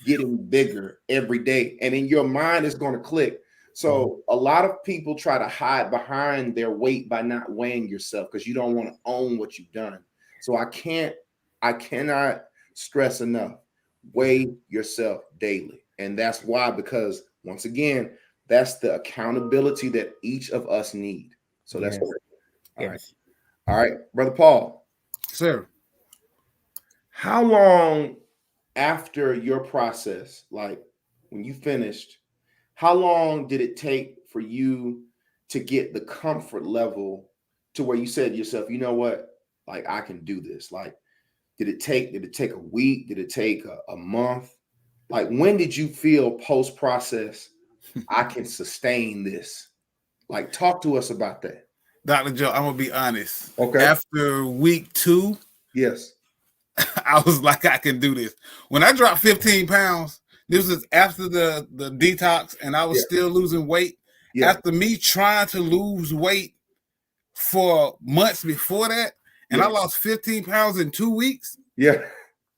getting bigger every day," and in your mind, it's going to click. So a lot of people try to hide behind their weight by not weighing yourself, because you don't want to own what you've done. So I cannot stress enough: weigh yourself daily, and that's why. Because once again, that's the accountability that each of us need. So that's great. All right, Brother Paul. Sir. How long after your process, like when you finished, how long did it take for you to get the comfort level to where you said to yourself, you know what, like I can do this? Like, did it take a week? Did it take a month? Like, when did you feel post process, I can sustain this? Like, talk to us about that. Dr. Joe, I'm gonna be honest. Okay. After week 2, Yes. I was like, I can do this. When I dropped 15 pounds, this was after the detox, and I was still losing weight. Yeah. After me trying to lose weight for months before that, and I lost 15 pounds in 2 weeks. Yeah.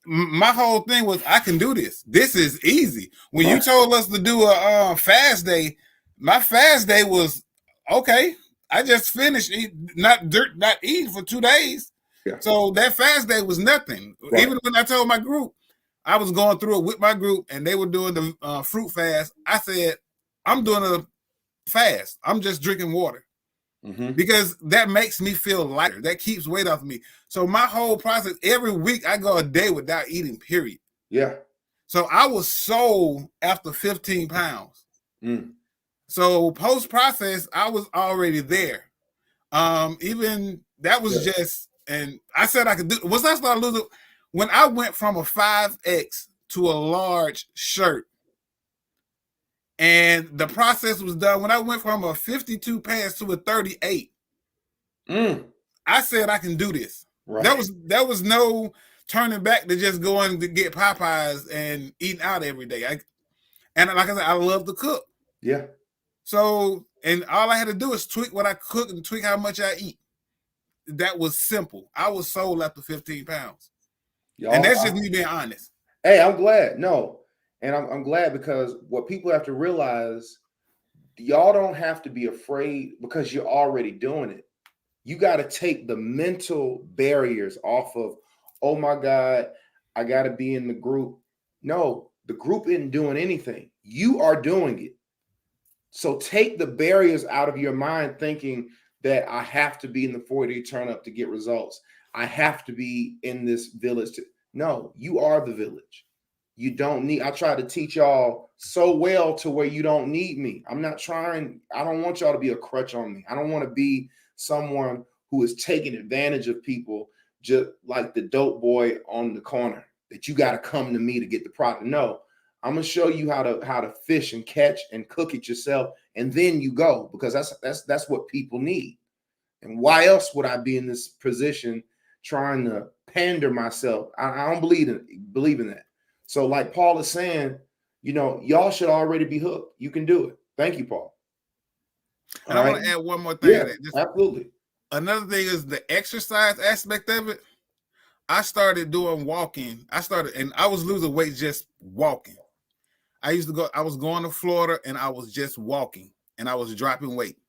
My whole thing was, I can do this. This is easy. When you told us to do a fast day, my fast day was okay. I just finished not eating for 2 days. Yeah. So that fast day was nothing. Right. Even when I told my group, I was going through it with my group, and they were doing the fruit fast. I said, I'm doing a fast. I'm just drinking water. Because that makes me feel lighter. That keeps weight off me. So my whole process, every week I go a day without eating, period. Yeah. So I was sold after 15 pounds. So post-process, I was already there. Even that was just, and I said I could do, once I started losing, when I went from a 5X to a large shirt, and the process was done when I went from a 52 pants to a 38. I said I can do this. Right. That was no turning back to just going to get Popeyes and eating out every day. And like I said, I love to cook. Yeah. So, and all I had to do is tweak what I cook and tweak how much I eat. That was simple. I was sold after 15 pounds. Y'all, and that's just me being honest. Hey, I'm glad. No. And I'm glad, because what people have to realize, y'all don't have to be afraid because you're already doing it. You got to take the mental barriers off of, oh my God, I got to be in the group. No, the group isn't doing anything. You are doing it. So take the barriers out of your mind thinking that I have to be in the 40 turn up to get results. I have to be in this village. No, you are the village. You don't need, I try to teach y'all so well to where you don't need me. I don't want y'all to be a crutch on me. I don't want to be someone who is taking advantage of people, just like the dope boy on the corner, that you got to come to me to get the product. No, I'm going to show you how to fish and catch and cook it yourself. And then you go, because that's what people need. And why else would I be in this position trying to pander myself? I don't believe in that. So like Paul is saying, y'all should already be hooked. You can do it. Thank you, Paul. And I want to add one more thing. Yeah, absolutely. Another thing is the exercise aspect of it. I started doing walking. And I was losing weight just walking. I was going to Florida, and I was just walking, and I was dropping weight.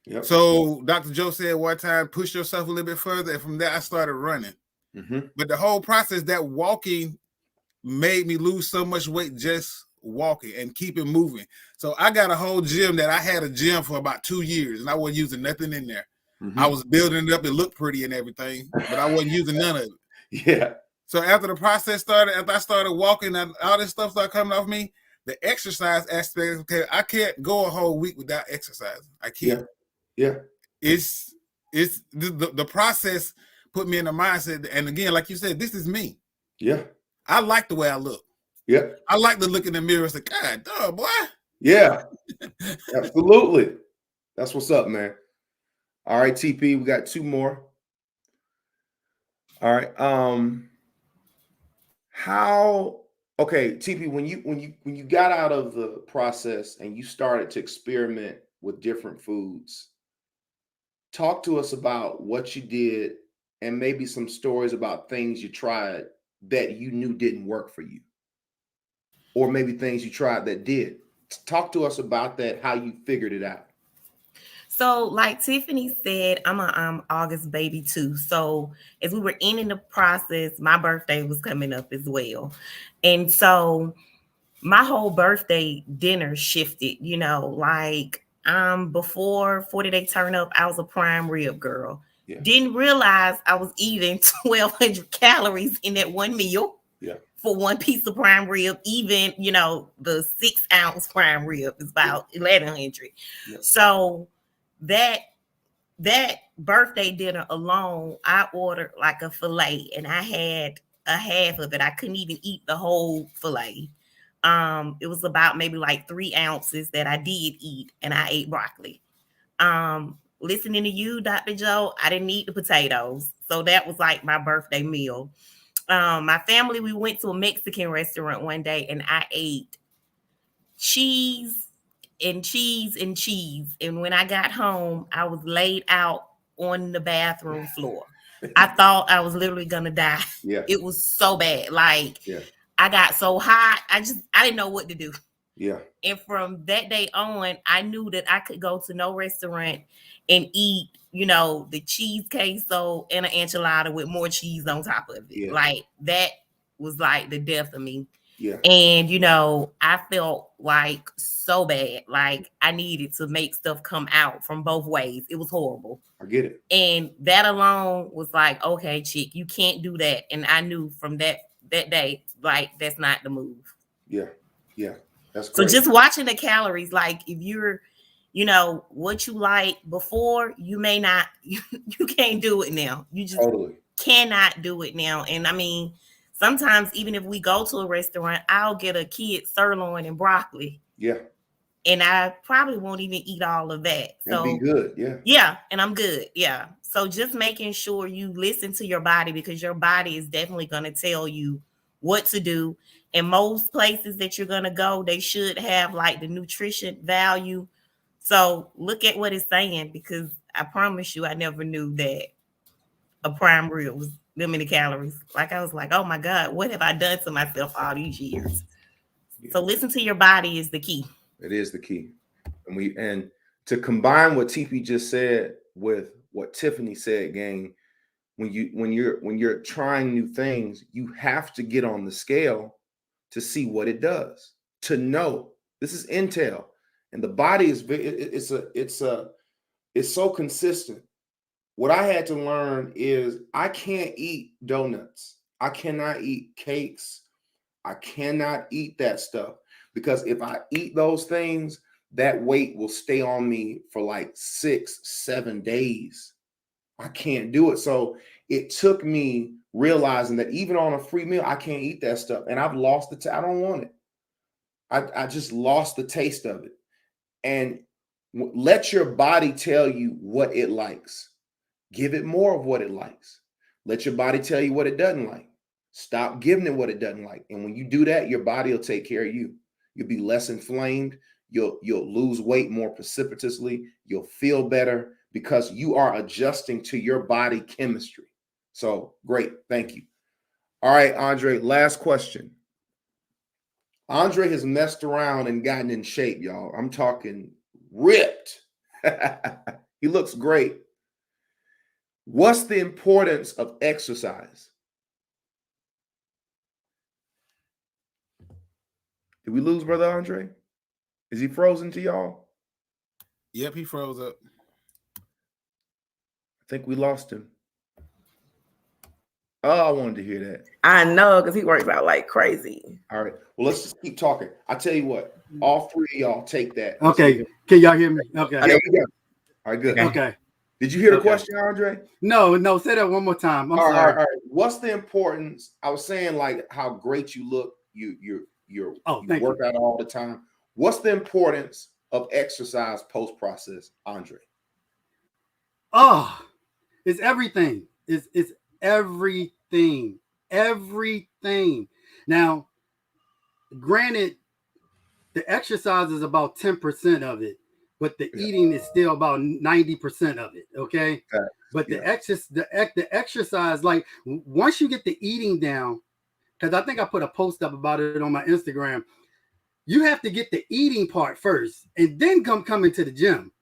Yep. So Dr. Joe said one time, push yourself a little bit further. And from there, I started running. But the whole process, that walking made me lose so much weight just walking and keep it moving. So I got a whole gym that I had a gym for about 2 years, and I wasn't using nothing in there. I was building it up. It looked pretty and everything, but I wasn't using none of it. Yeah. So after the process started, after I started walking and all this stuff started coming off me, the exercise aspect, okay, I can't go a whole week without exercising. I can't. Yeah. It's the process put me in the mindset. And again, like you said, this is me. Yeah. I like the way I look. Yeah. I like to look in the mirror and say, God, duh, boy. Yeah. Absolutely. That's what's up, man. All right, TP, we got 2 more. All right. Okay, TP, when you got out of the process and you started to experiment with different foods, talk to us about what you did and maybe some stories about things you tried that you knew didn't work for you, or maybe things you tried that did. Talk to us about that, how you figured it out. So like Tiffany said, I'm a August baby too. So as we were ending the process, my birthday was coming up as well. And so my whole birthday dinner shifted, like before 40-day turn up, I was a prime rib girl. Yeah. Didn't realize I was eating 1,200 calories in that one meal. Yeah. for one piece of prime rib. Even, you know, the 6-ounce prime rib is about $1,100. Yep. So that birthday dinner alone, I ordered like a filet, and I had a half of it. I couldn't even eat the whole filet. It was about maybe like 3 ounces that I did eat, and I ate broccoli. Listening to you, Dr. Joe, I didn't eat the potatoes. So that was like my birthday meal. My family, we went to a Mexican restaurant one day, and I ate cheese and cheese and cheese. And when I got home, I was laid out on the bathroom floor. I thought I was literally gonna die. Yeah. It was so bad. Like, Yeah. I got so hot. I didn't know what to do. Yeah. And from that day on, I knew that I could go to no restaurant and eat, you know, the cheese queso and an enchilada with more cheese on top of it. Yeah. Like, that was like the death of me. Yeah. And, you know, I felt like so bad. Like, I needed to make stuff come out from both ways. It was horrible. I get it. And that alone was like, okay, chick, you can't do that. And I knew from that day, like, that's not the move. Yeah. Yeah. That's So great. just watching the calories, like, if you're, you know, what you like before, you may not, you can't do it now. You just cannot do it now. And I mean, sometimes even if we go to a restaurant, I'll get a kid sirloin and broccoli. Yeah. And I probably won't even eat all of that. So be good. Yeah. Yeah. And I'm good. Yeah. So just making sure you listen to your body, because your body is definitely going to tell you what to do. And most places that you're going to go, they should have like the nutrition value. So look at what it's saying, because I promise you, I never knew that a prime rib was that many calories. Like, I was like, oh my God, what have I done to myself all these years? Yeah. So listen to your body is the key. It is the key. And to combine what TP just said with what Tiffany said, gang, when you're trying new things, you have to get on the scale to see what it does, to know this is intel. And the body is it's so consistent. What I had to learn is I can't eat donuts. I cannot eat cakes. I cannot eat that stuff, because if I eat those things, that weight will stay on me for like 6-7 days. I can't do it. So it took me realizing that even on a free meal, I can't eat that stuff. And I've lost I don't want it. I just lost the taste of it. And let your body tell you what it likes. Give it more of what it likes. Let your body tell you what it doesn't like. Stop giving it what it doesn't like. And when you do that, your body will take care of you. You'll be less inflamed. You'll lose weight more precipitously. You'll feel better because you are adjusting to your body chemistry. So great. Thank you. All right, Andre, last question. Andre has messed around and gotten in shape, y'all. I'm talking ripped. He looks great. What's the importance of exercise? Did we lose Brother Andre? Is he frozen to y'all? Yep, he froze up. I think we lost him. Oh, I wanted to hear that. I know, because he works out like crazy. All right. Well, let's just keep talking. I tell you what, all three of y'all take that. Okay. Can y'all hear me? Okay. Yeah. All right, good. Okay. Did you hear the question, Andre? No. Say that one more time. I'm sorry. All right. What's the importance? I was saying like how great you look. You work out all the time. What's the importance of exercise post-process, Andre? Oh, it's everything. It's everything. Everything. Now, granted, the exercise is about 10% of it, but the eating is still about 90% of it. Okay. But the exercise, like once you get the eating down, because I think I put a post up about it on my Instagram, you have to get the eating part first and then come into the gym,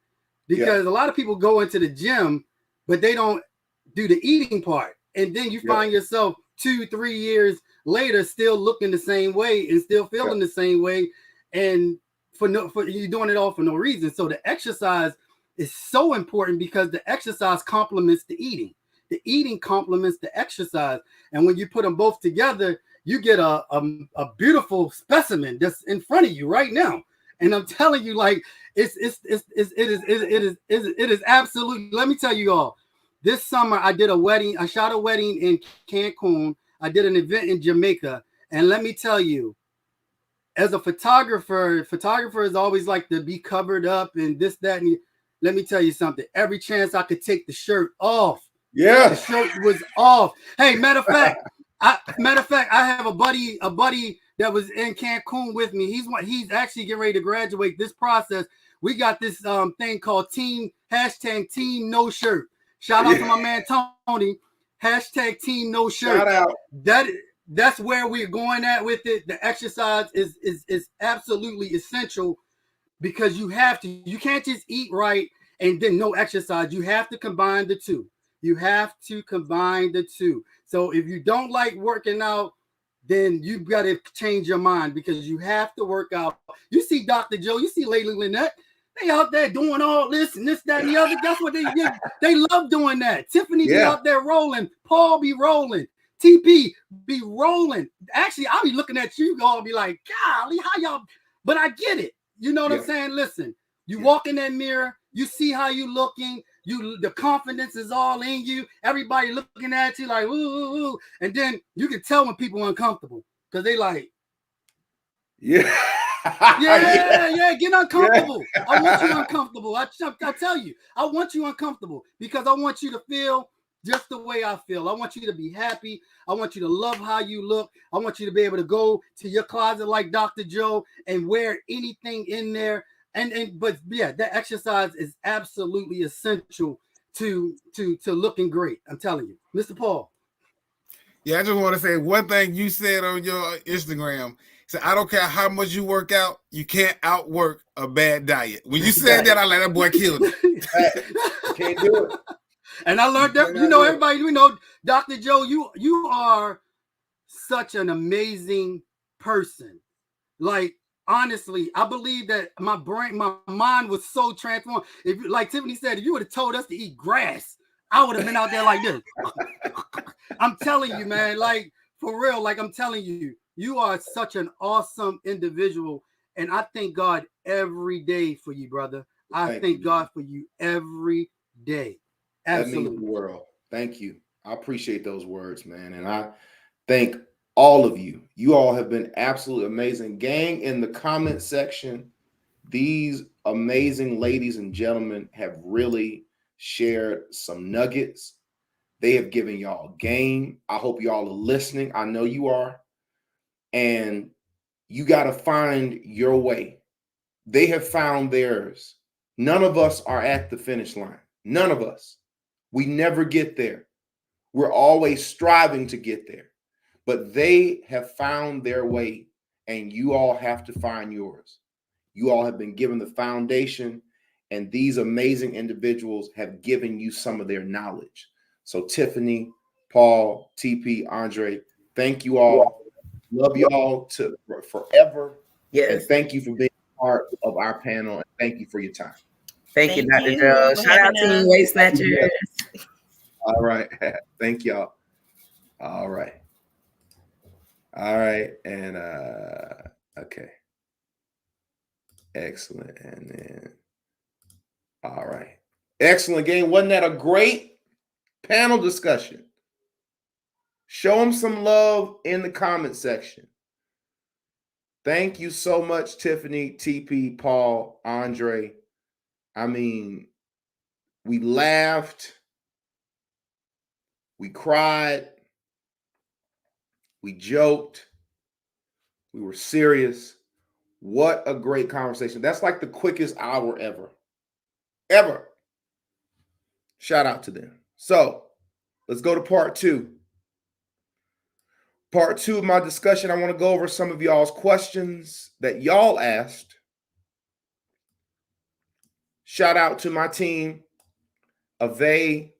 because a lot of people go into the gym, but they don't do the eating part. And then you find yourself 2-3 years later still looking the same way and still feeling the same way. And for you're doing it all for no reason. So the exercise is so important, because the exercise complements the eating. The eating complements the exercise. And when you put them both together, you get a beautiful specimen that's in front of you right now. And I'm telling you, like, it is absolutely. Let me tell you all, this summer I did a wedding. I shot a wedding in Cancun. I did an event in Jamaica. And let me tell you, as a photographer is always like to be covered up and this, that, and let me tell you something. Every chance I could take the shirt off. Yeah. The shirt was off. Hey, matter of fact, I have a buddy that was in Cancun with me. He's actually getting ready to graduate this process. We got this thing called Team No Shirt. Shout out to my man Tony. Team No Shirt. Shout out. That's where we're going at with it. The exercise is absolutely essential because you can't just eat right and then no exercise. You have to combine the two. So if you don't like working out, then you've got to change your mind because you have to work out. You see Dr. Joe, you see Lady Lynette, they out there doing all this and this, that, and the other. That's what they love doing that. Tiffany be out there rolling. Paul be rolling. TP be rolling. Actually, I'll be looking at you all and be like, golly, how y'all? But I get it. You know what I'm saying? Listen, you walk in that mirror, you see how you looking. The confidence is all in you. Everybody looking at you like, ooh. And then you can tell when people are uncomfortable because they like, get uncomfortable. I want you uncomfortable. I tell you, I want you uncomfortable because I want you to feel just the way I feel. I want you to be happy. I want you to love how you look. I want you to be able to go to your closet like Dr. Joe and wear anything in there. But that exercise is absolutely essential to looking great. I'm telling you, Mr. Paul. Yeah, I just want to say one thing you said on your Instagram. So I don't care how much you work out, you can't outwork a bad diet. When you said that, I like that boy killed it. Can't do it. And I learned that, everybody, we know, Dr. Joe, you are such an amazing person. Like, honestly, I believe that my mind was so transformed. If, like Tiffany said, if you would have told us to eat grass, I would have been out there like this. I'm telling you, man, like, for real, like I'm telling you, you are such an awesome individual. And I thank God every day for you, brother. I thank God for you every day. Absolutely. That means the world. Thank you. I appreciate those words, man. And I thank all of you. You all have been absolutely amazing. Gang, in the comment section, these amazing ladies and gentlemen have really shared some nuggets. They have given y'all game. I hope y'all are listening. I know you are. And you got to find your way. They have found theirs. None of us are at the finish line. None of us. We never get there. We're always striving to get there. But they have found their way, and you all have to find yours. You all have been given the foundation, and these amazing individuals have given you some of their knowledge. So Tiffany, Paul, TP, Andre, thank you all. Love you all to forever. Yes. And thank you for being part of our panel, and thank you for your time. Thank you, Dr. Joe. Shout out to you, Weight Snatchers. All right. Thank y'all. All right. And okay. Excellent. And then all right. Excellent game. Wasn't that a great panel discussion? Show them some love in the comment section. Thank you so much, Tiffany, TP, Paul, Andre. I mean, we laughed, we cried, we joked, we were serious. What a great conversation. That's like the quickest hour ever. Ever. Shout out to them. So let's go to part two. Part two of my discussion, I want to go over some of y'all's questions that y'all asked. Shout out to my team, Ave,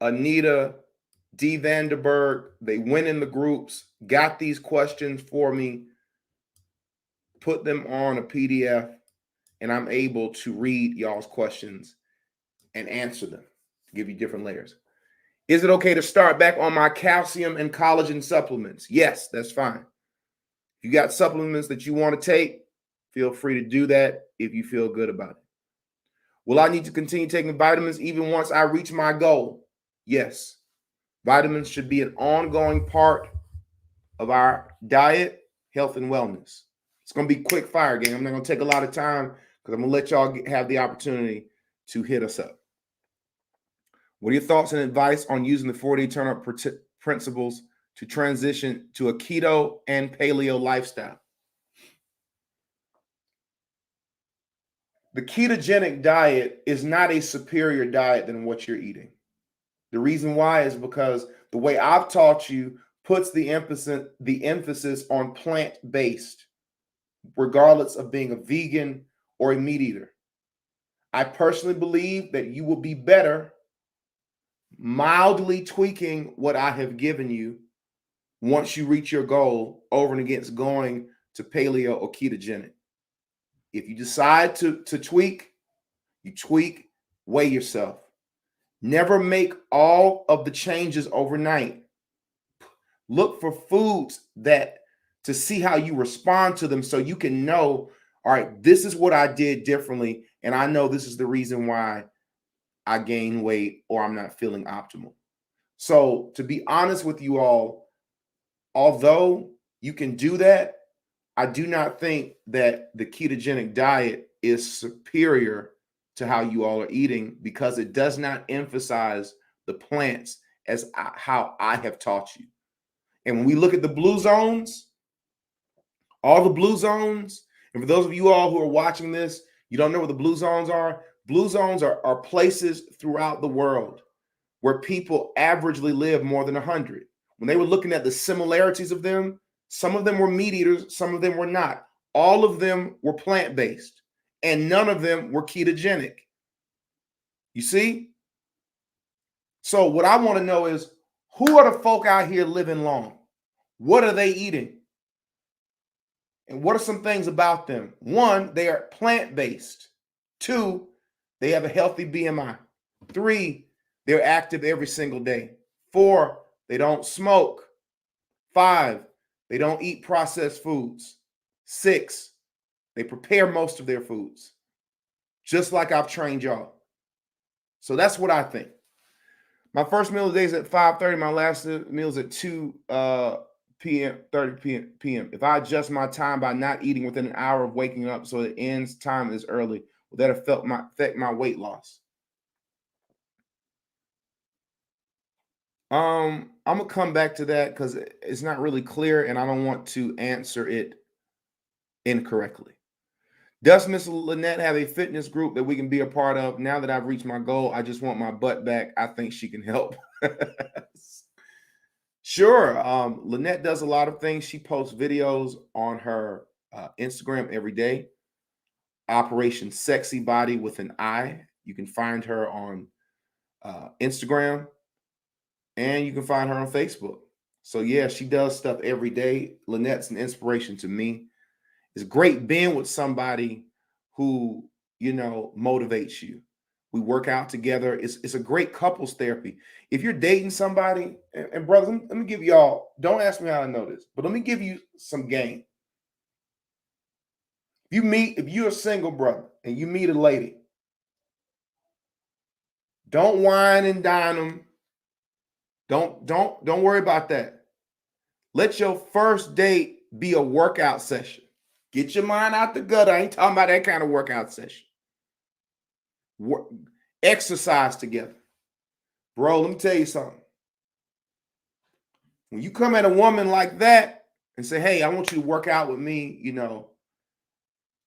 Anita, D. Vanderberg. They went in the groups, got these questions for me, put them on a PDF, and I'm able to read y'all's questions and answer them, give you different layers. Is it okay to start back on my calcium and collagen supplements? Yes, that's fine. If you got supplements that you want to take, feel free to do that if you feel good about it. Will I need to continue taking vitamins even once I reach my goal? Yes. Vitamins should be an ongoing part of our diet, health, and wellness. It's going to be quick fire, gang. I'm not going to take a lot of time because I'm going to let y'all have the opportunity to hit us up. What are your thoughts and advice on using the 40 turn-up principles to transition to a keto and paleo lifestyle? The ketogenic diet is not a superior diet than what you're eating. The reason why is because the way I've taught you puts the emphasis on plant-based, regardless of being a vegan or a meat eater. I personally believe that you will be better mildly tweaking what I have given you once you reach your goal over and against going to paleo or ketogenic. If you decide to tweak, you tweak, weigh yourself. Never make all of the changes overnight. Look for foods to see how you respond to them so you can know, all right, this is what I did differently, and I know this is the reason why I gain weight or I'm not feeling optimal. So to be honest with you all, although you can do that, I do not think that the ketogenic diet is superior to how you all are eating because it does not emphasize the plants as how I have taught you. And when we look at the blue zones, all the blue zones, and for those of you all who are watching this, you don't know what the blue zones are. Blue zones are places throughout the world where people averagely live more than 100. When they were looking at the similarities of them, some of them were meat eaters, some of them were not. All of them were plant-based, and none of them were ketogenic. You see? So what I want to know is, who are the folk out here living long? What are they eating? And what are some things about them? One, they are plant-based. Two, they have a healthy BMI. Three, they're active every single day. Four, they don't smoke. Five, they don't eat processed foods. Six, they prepare most of their foods, just like I've trained y'all. So that's what I think. My first meal of the day is at 5:30. My last meal is at 2 p.m., 30 p.m. If I adjust my time by not eating within an hour of waking up so it ends time is early, will that affect my weight loss? I'm gonna come back to that because it's not really clear and I don't want to answer it incorrectly. Does Miss Lynette have a fitness group that we can be a part of? Now that I've reached my goal, I just want my butt back. I think she can help. Sure. Lynette does a lot of things. She posts videos on her Instagram every day. Operation Sexy Body with an I. You can find her on Instagram. And you can find her on Facebook. So yeah, she does stuff every day. Lynette's an inspiration to me. It's great being with somebody who, motivates you. We work out together. It's a great couples therapy. If you're dating somebody, and brothers, let me give y'all, don't ask me how I know this, but let me give you some game. If you're a single brother and you meet a lady, don't wine and dine them. Don't worry about that. Let your first date be a workout session. Get your mind out the gutter. I ain't talking about that kind of workout session. Exercise together. Bro, let me tell you something. When you come at a woman like that and say, hey, I want you to work out with me,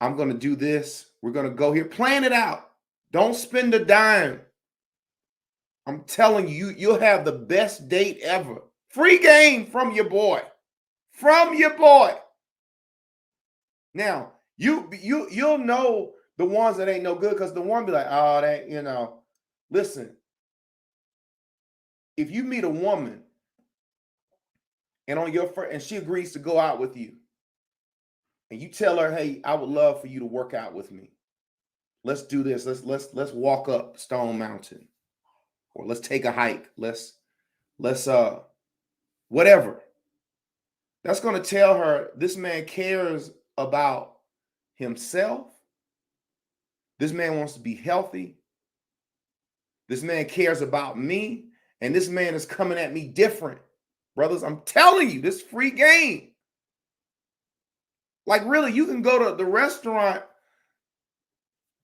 I'm going to do this. We're going to go here. Plan it out. Don't spend a dime. I'm telling you, you'll have the best date ever. Free game from your boy. From your boy. Now, you'll know the ones that ain't no good because the one be like, oh, that, listen. If you meet a woman and and she agrees to go out with you, and you tell her, hey, I would love for you to work out with me. Let's do this. Let's walk up Stone Mountain. Or let's take a hike. Let's let's whatever. That's going to tell her this man cares about himself. This man wants to be healthy. This man cares about me. And this man is coming at me different. Brothers, I'm telling you, this free game. Like, really, you can go to the restaurant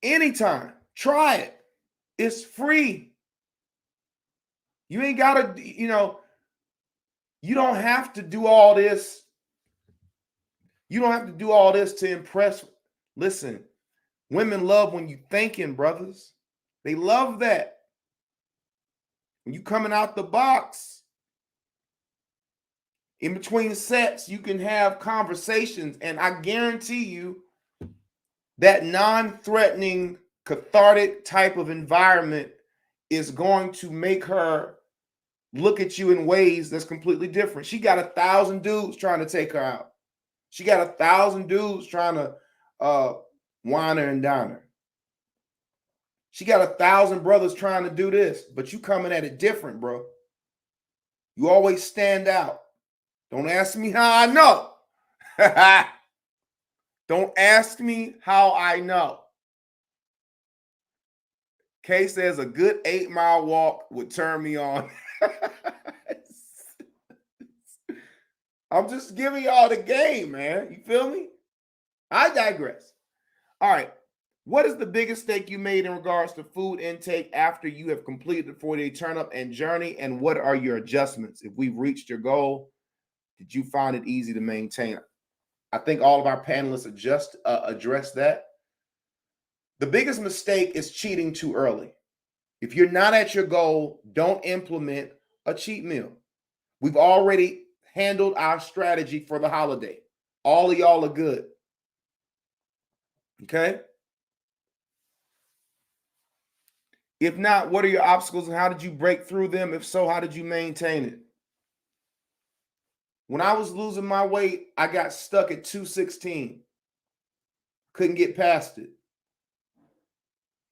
anytime. Try it. It's free. You ain't got to, you don't have to do all this. You don't have to do all this to impress. Listen, women love when you thinking, brothers. They love that. When you coming out the box, in between sets, you can have conversations, and I guarantee you that non-threatening, cathartic type of environment is going to make her look at you in ways that's completely different. She got 1,000 dudes trying to take her out. She got 1,000 dudes trying to wine her and dine her. She got 1,000 brothers trying to do this, but you coming at it different, bro. You always stand out. Don't ask me how I know. Don't ask me how I know. Kay says a good 8-mile walk would turn me on. I'm just giving y'all the game, man. You feel me? I digress. All right. What is the biggest mistake you made in regards to food intake after you have completed the 40-day turn-up and journey? And what are your adjustments? If we've reached your goal, did you find it easy to maintain? I think all of our panelists address that. The biggest mistake is cheating too early. If you're not at your goal, don't implement a cheat meal. We've already handled our strategy for the holiday. All of y'all are good. Okay? If not, what are your obstacles and how did you break through them? If so, how did you maintain it? When I was losing my weight, I got stuck at 216. Couldn't get past it.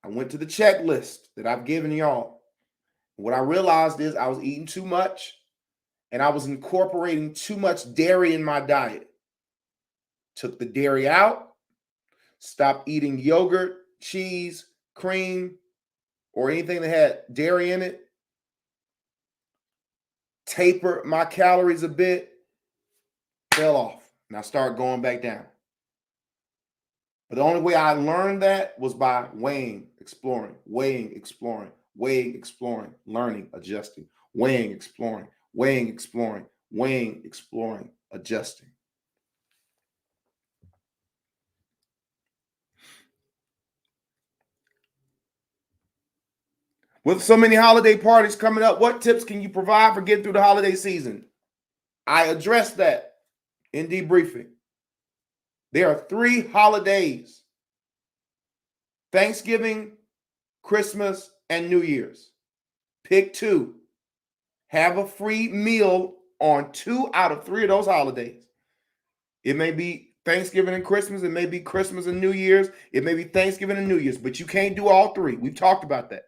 I went to the checklist that I've given y'all. What I realized is I was eating too much and I was incorporating too much dairy in my diet. Took the dairy out, stopped eating yogurt, cheese, cream, or anything that had dairy in it. Tapered my calories a bit, fell off, and I started going back down. But the only way I learned that was by weighing, exploring, learning, adjusting, weighing, exploring, adjusting. With so many holiday parties coming up, what tips can you provide for getting through the holiday season? I addressed that in debriefing. There are 3 holidays: Thanksgiving, Christmas, and New Year's. Pick 2. Have a free meal on 2 out of 3 of those holidays. It may be Thanksgiving and Christmas. It may be Christmas and New Year's. It may be Thanksgiving and New Year's, but you can't do all 3. We've talked about that.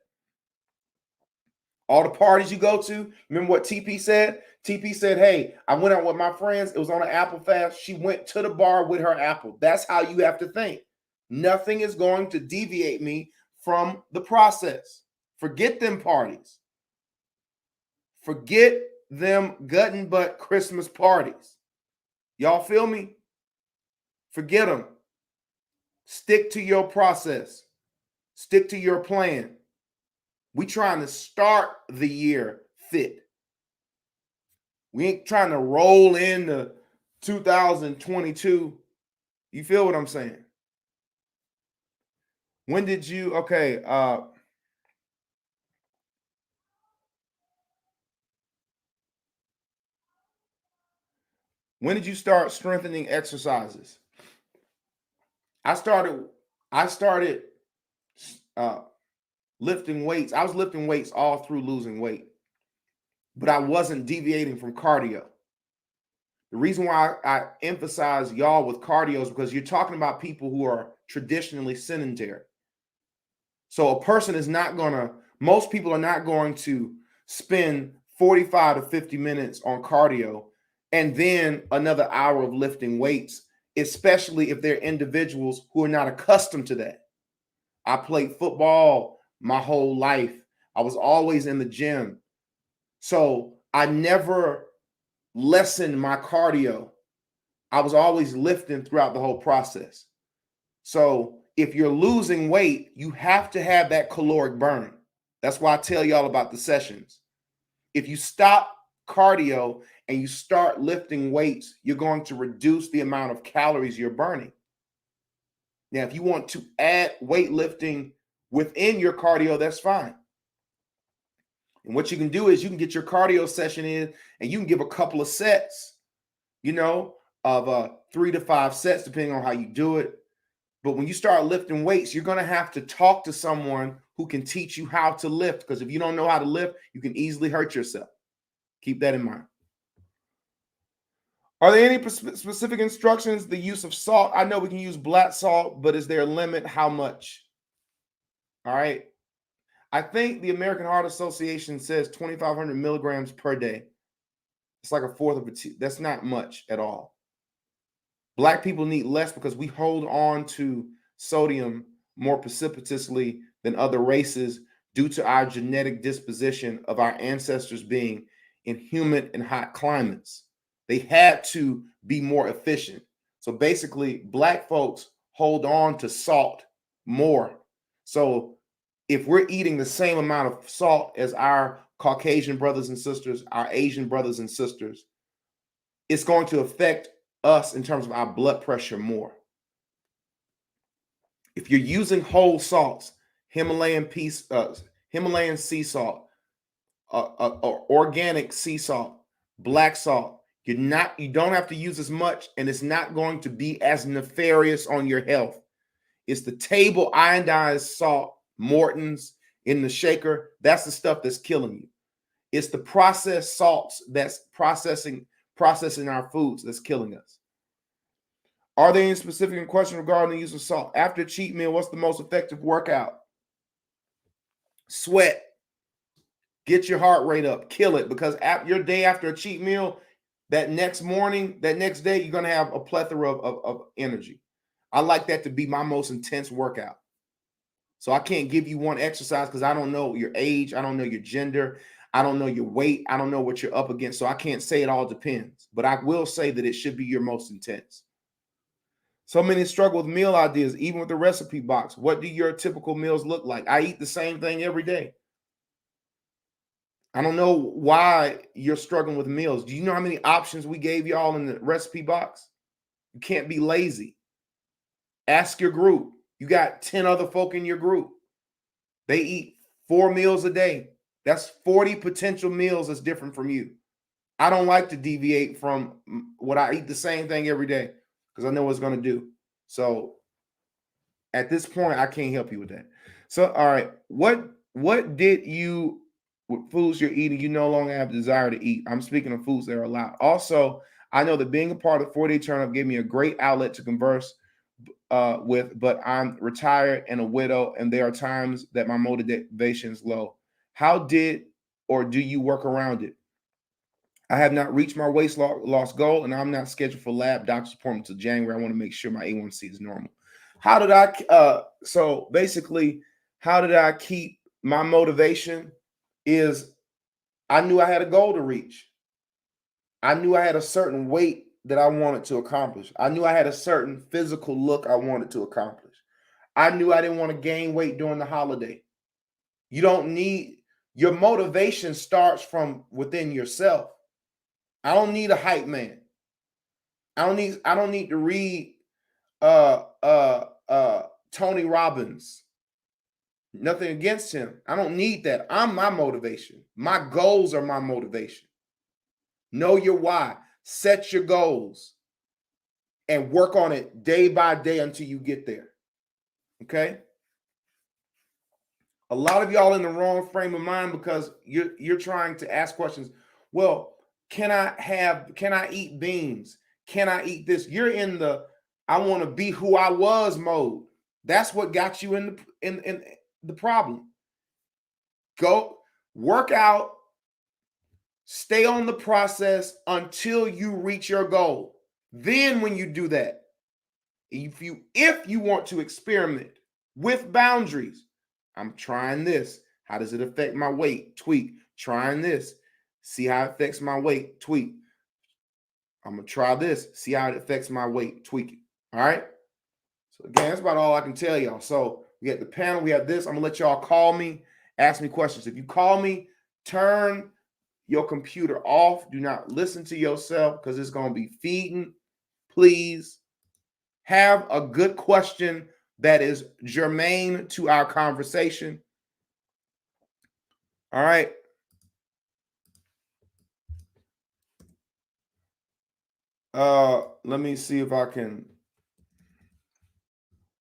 All the parties you go to, remember what TP said? TP said, hey, I went out with my friends. It was on an apple fast. She went to the bar with her apple. That's how you have to think. Nothing is going to deviate me from the process. Forget them parties. Forget them gut and butt Christmas parties. Y'all feel me? Forget them. Stick to your process. Stick to your plan. We trying to start the year fit. We ain't trying to roll into 2022. You feel what I'm saying? When did you, when did you start strengthening exercises? I started lifting weights. I was lifting weights all through losing weight, but I wasn't deviating from cardio. The reason why I emphasize y'all with cardio is because you're talking about people who are traditionally sedentary. So a person is not going to, most people are not going to spend 45 to 50 minutes on cardio, and then another hour of lifting weights, especially if they're individuals who are not accustomed to that. I played football my whole life. I was always in the gym. So I never lessened my cardio. I was always lifting throughout the whole process. So if you're losing weight, you have to have that caloric burn. That's why I tell y'all about the sessions. If you stop cardio and you start lifting weights, you're going to reduce the amount of calories you're burning. Now, if you want to add weightlifting within your cardio, that's fine. And what you can do is you can get your cardio session in and you can give a couple of sets, of 3 to 5 sets, depending on how you do it. But when you start lifting weights, you're going to have to talk to someone who can teach you how to lift, because if you don't know how to lift, you can easily hurt yourself. Keep that in mind. Are there any specific instructions? The use of salt. I know we can use black salt, but is there a limit? How much? All right. I think the American Heart Association says 2,500 milligrams per day. It's like a fourth of a tea. That's not much at all. Black people need less because we hold on to sodium more precipitously than other races due to our genetic disposition of our ancestors being in humid and hot climates. They had to be more efficient. So basically, Black folks hold on to salt more. So if we're eating the same amount of salt as our Caucasian brothers and sisters, our Asian brothers and sisters, it's going to affect us in terms of our blood pressure more. If you're using whole salts, Himalayan sea salt, organic sea salt, black salt, you don't have to use as much, and it's not going to be as nefarious on your health. It's the table iodized salt, Morton's in the shaker. That's the stuff that's killing you. It's the processed salts that's processing our foods that's killing us. Are there any specific questions regarding the use of salt? After a cheat meal, what's the most effective workout? Sweat. Get your heart rate up. Kill it, because your day after a cheat meal, that next morning, that next day, you're going to have a plethora of energy. I like that to be my most intense workout. So I can't give you one exercise because I don't know your age. I don't know your gender. I don't know your weight. I don't know what you're up against. So I can't say it all depends. But I will say that it should be your most intense. So many struggle with meal ideas, even with the recipe box. What do your typical meals look like? I eat the same thing every day. I don't know why you're struggling with meals. Do you know how many options we gave y'all in the recipe box? You can't be lazy. Ask your group. You got 10 other folk in your group. They eat 4 meals a day. That's 40 potential meals that's different from you. I don't like to deviate from what I eat the same thing every day because I know what it's going to do. So at this point, I can't help you with that. So, all right, what foods you're eating you no longer have desire to eat? I'm speaking of foods that are allowed. Also, I know that being a part of 4-Day Turn-Up gave me a great outlet to converse with, but I'm retired and a widow, and there are times that my motivation is low. How did or do you work around it? I have not reached my weight loss goal, and I'm not scheduled for lab doctor's appointment until January. I want to make sure my A1C is normal. How did I? So basically, how did I keep my motivation? Is I knew I had a goal to reach. I knew I had a certain weight that I wanted to accomplish. I knew I had a certain physical look I wanted to accomplish. I knew I didn't want to gain weight during the holiday. You don't need, your motivation starts from within yourself. I don't need a hype man. I don't need to read Tony Robbins. Nothing against him. I don't need that. I'm my motivation. My goals are my motivation. Know your why. Set your goals and work on it day by day until you get there. Okay? A lot of y'all in the wrong frame of mind because you're trying to ask questions. Well, can I eat beans? Can I eat this? You're in the I want to be who I was mode. That's what got you in the problem. Go work out Stay on the process until you reach your goal. Then when you do that, if you want to experiment with boundaries, I'm trying this. How does it affect my weight? Tweak. Trying this. See how it affects my weight. Tweak. I'm going to try this. See how it affects my weight. Tweak it. All right? So again, that's about all I can tell y'all. So we got the panel. We have this. I'm going to let y'all call me. Ask me questions. If you call me, turn your computer off. Do not listen to yourself because it's going to be feeding. Please have a good question that is germane to our conversation. All right. Let me see if I can.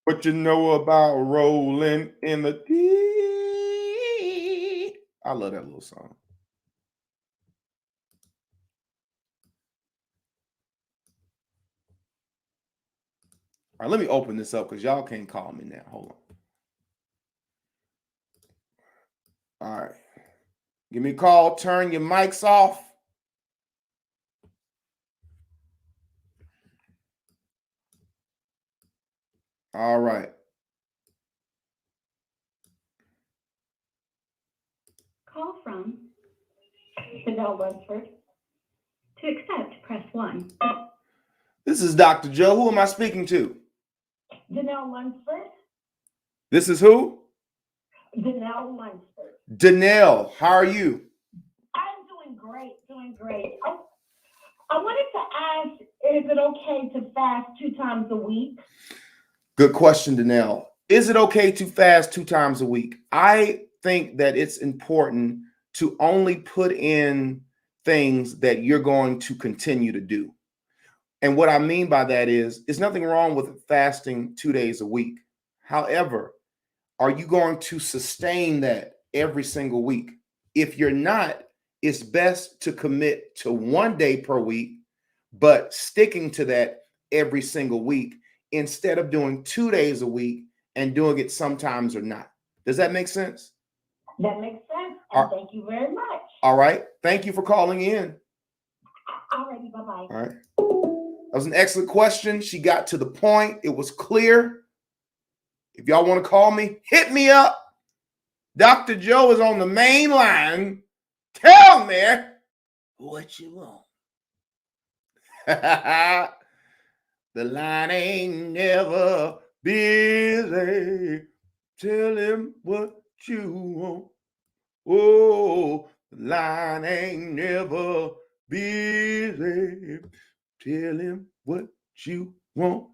What you know about rolling in the deep? I love that little song. All right, let me open this up because y'all can't call me now. Hold on. All right. Give me a call. Turn your mics off. All right. Call from Janelle Lunsford. To accept, press 1. This is Dr. Joe. Who am I speaking to? Janelle Lunsford. This is who? Janelle Lunsford. Danelle, how are you? I'm doing great, doing great. I wanted to ask, is it okay to fast 2 times a week? Good question, Danelle. Is it okay to fast 2 times a week? I think that it's important to only put in things that you're going to continue to do. And what I mean by that is, there's nothing wrong with fasting 2 days a week. However, are you going to sustain that every single week? If you're not, it's best to commit to 1 day per week, but sticking to that every single week instead of doing 2 days a week and doing it sometimes or not. Does that make sense? That makes sense. And thank you very much. All right. Thank you for calling in. All righty. Bye-bye. All right. That was an excellent question. She got to the point. It was clear. If y'all want to call me, hit me up. Dr. Joe is on the main line. Tell me what you want. The line ain't never busy. Tell him what you want. Oh, the line ain't never busy. Tell him what you want.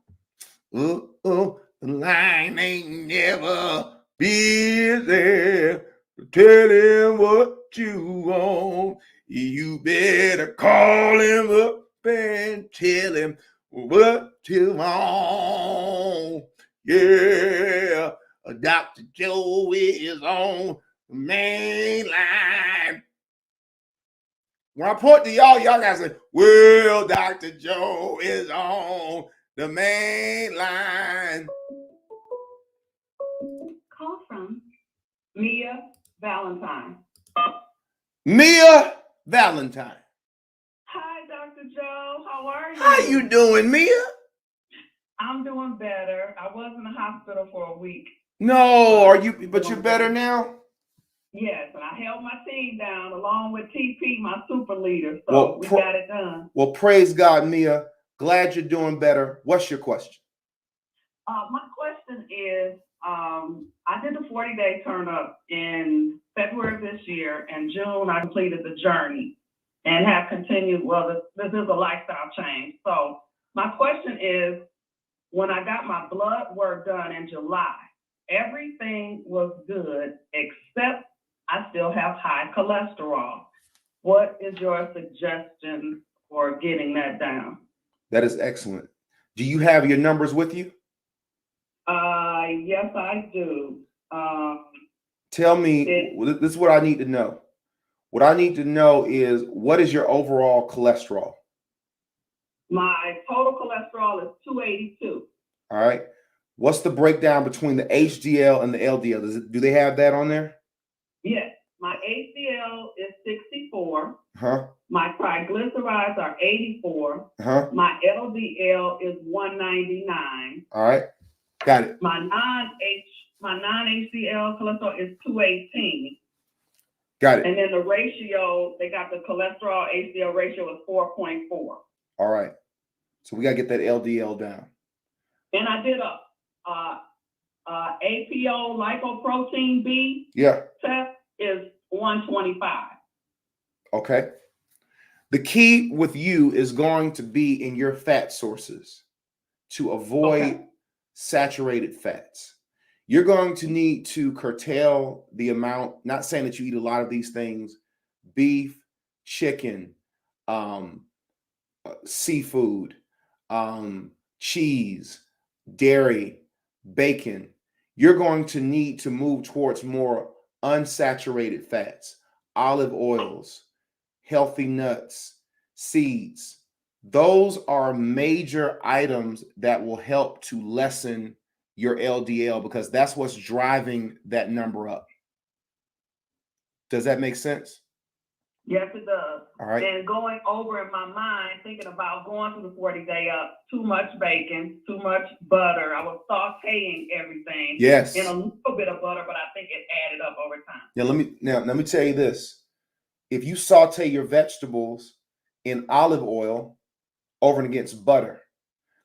The line ain't never busy. Tell him what you want. You better call him up and tell him what you want. Yeah, Dr. Joe is on the main line. When I point to y'all, y'all gotta say, well, Dr. Joe is on the main line. Call from Mia Valentine. Mia Valentine. Hi, Dr. Joe. How are you? How you doing, Mia? I'm doing better. I was in the hospital for a week. No, are you? But you're better now. Yes, and I held my team down along with TP, my super leader. So Well, we got it done. Well, praise God, Mia. Glad you're doing better. What's your question? My question is, I did the 40-day turn up in February of this year. In June, I completed the journey and have continued. Well, this is a lifestyle change. So my question is, when I got my blood work done in July, everything was good except I still have high cholesterol. What is your suggestion for getting that down? That is excellent. Do you have your numbers with you? Yes, I do. Tell me, this is what I need to know. What I need to know is, what is your overall cholesterol? My total cholesterol is 282. All right. What's the breakdown between the HDL and the LDL? Do they have that on there? Yes, my HDL is 64. Huh? My triglycerides are 84. Huh? My LDL is 199. All right. Got it. My non-HDL cholesterol is 218. Got it. And then the ratio, they got the cholesterol HDL ratio is 4.4. All right. So we got to get that LDL down. And I did a APO lipoprotein B test is 125. Okay. The key with you is going to be in your fat sources to avoid saturated fats. You're going to need to curtail the amount, not saying that you eat a lot of these things, beef, chicken, seafood, cheese, dairy, bacon. You're going to need to move towards more unsaturated fats, olive oils, healthy nuts, seeds. Those are major items that will help to lessen your LDL because that's what's driving that number up. Does that make sense? Yes, it does. All right. And going over in my mind, thinking about going to the 40-day up, too much bacon, too much butter. I was sauteing everything. Yes. In a little bit of butter, but I think it added up over time. Yeah, let me tell you this. If you saute your vegetables in olive oil over and against butter,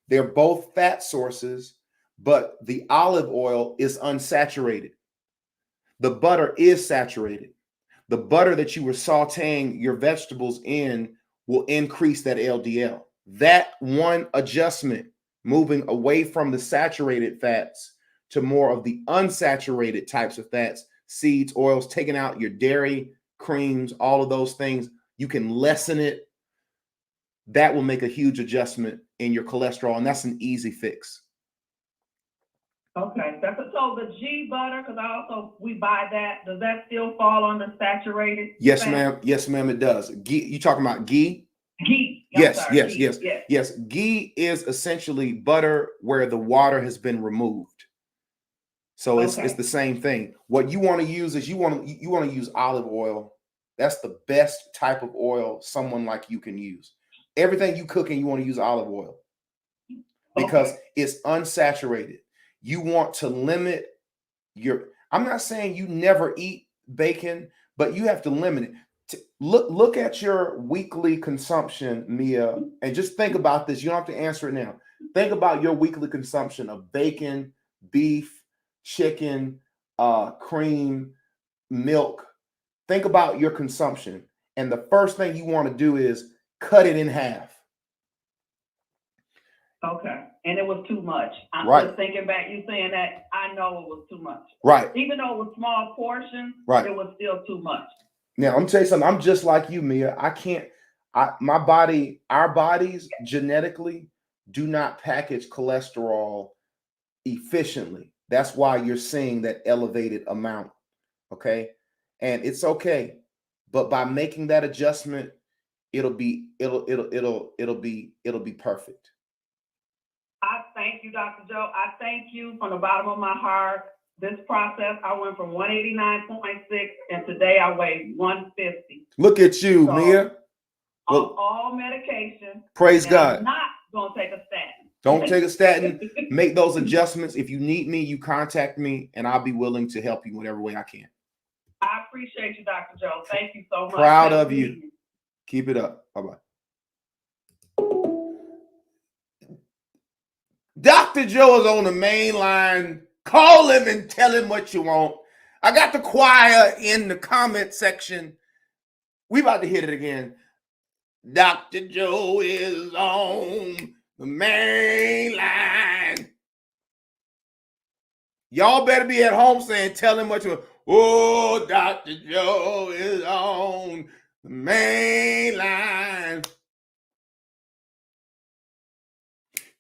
they're both fat sources, but the olive oil is unsaturated. The butter is saturated. The butter that you were sauteing your vegetables in will increase that LDL. That one adjustment, moving away from the saturated fats to more of the unsaturated types of fats, seeds, oils, taking out your dairy, creams, all of those things, you can lessen it. That will make a huge adjustment in your cholesterol, and that's an easy fix. Okay, so the G butter, because we buy that. Does that still fall under saturated? Yes, fat? ma'am. Yes, ma'am. It does. Ghee. You talking about ghee? Ghee. Yes. Ghee is essentially butter where the water has been removed. So it's the same thing. What you want to use is you want to use olive oil. That's the best type of oil someone like you can use. Everything you cook in, you want to use olive oil because it's unsaturated. You want to limit I'm not saying you never eat bacon, but you have to limit it. Look at your weekly consumption, Mia, and just think about this. You don't have to answer it now. Think about your weekly consumption of bacon, beef, chicken, cream, milk. Think about your consumption. And the first thing you want to do is cut it in half. Okay. And it was too much. I'm just thinking back, you saying that, I know it was too much. Right. Even though it was small portions, it was still too much. Now, I'm gonna tell you something. I'm just like you, Mia. Our bodies genetically do not package cholesterol efficiently. That's why you're seeing that elevated amount. Okay. And it's okay. But by making that adjustment, it'll be perfect. I thank you, Dr. Joe. I thank you from the bottom of my heart. This process, I went from 189.6 and today I weigh 150. Look at you, Mia. All medication. Praise God. I'm not going to take a statin. Don't take a statin. Make those adjustments. If you need me, you contact me and I'll be willing to help you whatever way I can. I appreciate you, Dr. Joe. Thank you so much. Proud of you. Keep it up. Bye-bye. Dr. Joe is on the main line. Call him and tell him what you want. I got the choir in the comment section. We about to hit it again. Dr. Joe is on the main line. Y'all better be at home saying, tell him what you want. Oh, Dr. Joe is on the main line.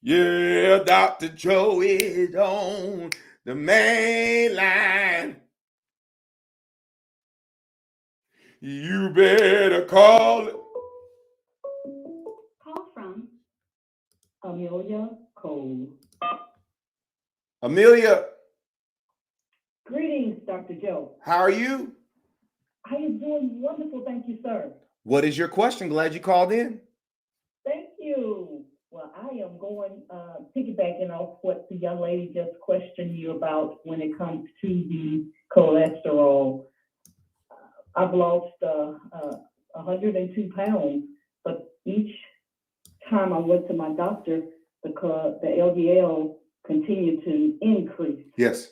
Yeah, Dr. Joe is on the main line. You better call it. Call from Amelia Cole. Amelia. Greetings, Dr. Joe. How are you? I am doing wonderful. Thank you, sir. What is your question? Glad you called in. Thank you. Well, I am going piggybacking off what the young lady just questioned you about when it comes to the cholesterol. I've lost 102 pounds, but each time I went to my doctor, the LDL continued to increase. Yes.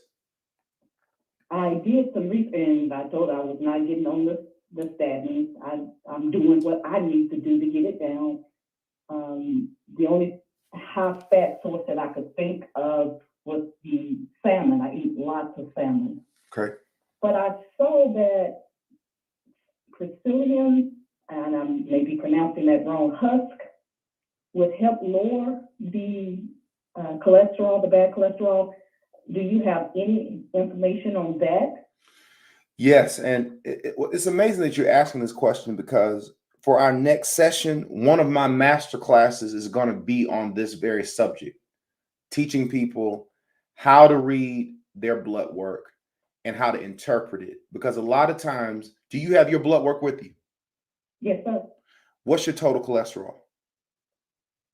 I did some research, and I told her I was not getting on the statins. I'm doing what I need to do to get it down. The only high fat source that I could think of was the salmon. I eat lots of salmon. Okay. But I saw that Priscillium, and I'm maybe pronouncing that wrong, husk, would help lower the cholesterol, the bad cholesterol. Do you have any information on that? Yes, and it's amazing that you're asking this question because for our next session, one of my master classes is going to be on this very subject, teaching people how to read their blood work and how to interpret it. Because a lot of times, do you have your blood work with you? Yes, sir. What's your total cholesterol?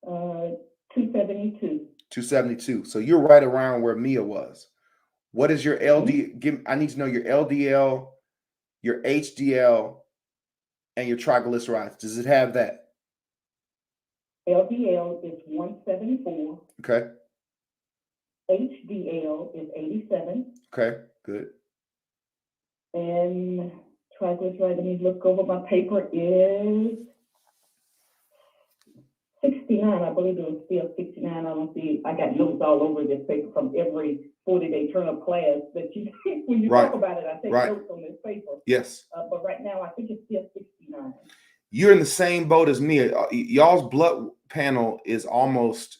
272. 272. So you're right around where Mia was. What is your LDL? I need to know your LDL, your HDL, and your triglycerides. Does it have that? LDL is 174. Okay. HDL is 87. Okay, good. And triglyceride, let me look over my paper, is 69. I believe it was still 69. I don't see, I got notes all over this paper from every 40-day turn-up class that you when you talk about it, I take notes on this paper. Yes. But right now, I think it's still 69. You're in the same boat as me. Y'all's blood panel is almost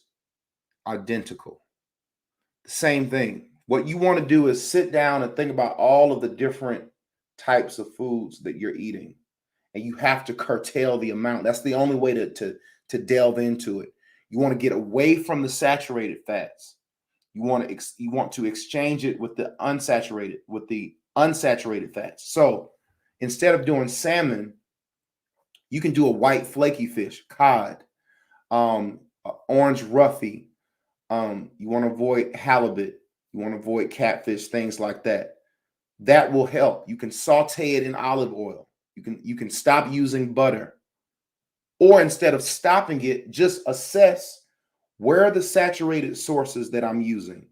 identical. The same thing. What you want to do is sit down and think about all of the different types of foods that you're eating. And you have to curtail the amount. That's the only way to delve into it. You want to get away from the saturated fats. You want to exchange it with the unsaturated fats. So instead of doing salmon, you can do a white flaky fish, cod, orange roughy. You want to avoid halibut. You want to avoid catfish, things like that. That will help. You can saute it in olive oil. You can stop using butter. Or instead of stopping it, just assess where are the saturated sources that I'm using.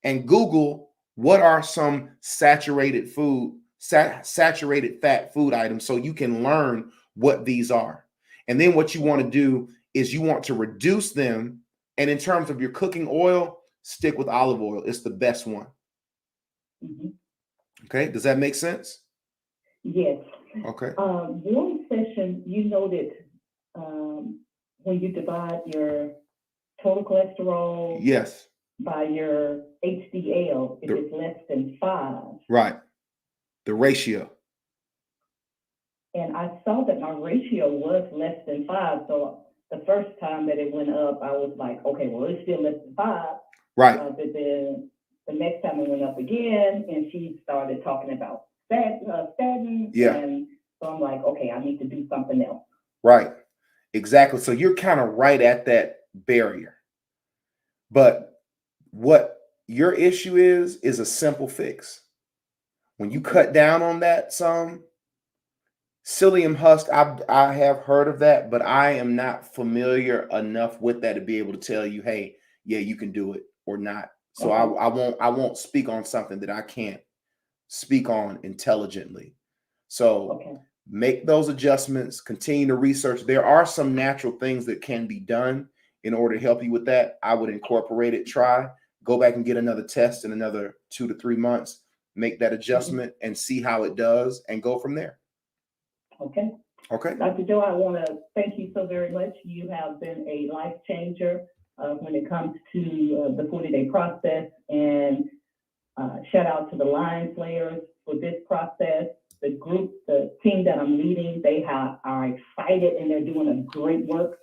And Google what are some saturated fat food items so you can learn what these are. And then what you want to do is you want to reduce them. And in terms of your cooking oil, stick with olive oil. It's the best one. Mm-hmm. Okay. Does that make sense? Yes. Okay. One session, you noted when you divide your total cholesterol yes. by your HDL, if it's less than 5. Right. The ratio. And I saw that my ratio was less than 5. So the first time that it went up, I was like, okay, well, it's still less than 5. Right. But then the next time it went up again, and she started talking about statins. Yeah. And so I'm like, okay, I need to do something else. Right. Exactly. So you're kind of right at that barrier. But what your issue is a simple fix. When you cut down on that some, psyllium husk, I have heard of that, but I am not familiar enough with that to be able to tell you, hey, yeah, you can do it or not. So I won't speak on something that I can't speak on intelligently. So make those adjustments, continue to research. There are some natural things that can be done in order to help you with that. I would incorporate it, go back and get another test in another 2 to 3 months, make that adjustment and see how it does and go from there. Okay. Okay. Dr. Joe, I want to thank you so very much. You have been a life changer when it comes to the 40-day process, and shout out to the line players for this process. The group, the team that I'm leading, they are excited and they're doing a great work.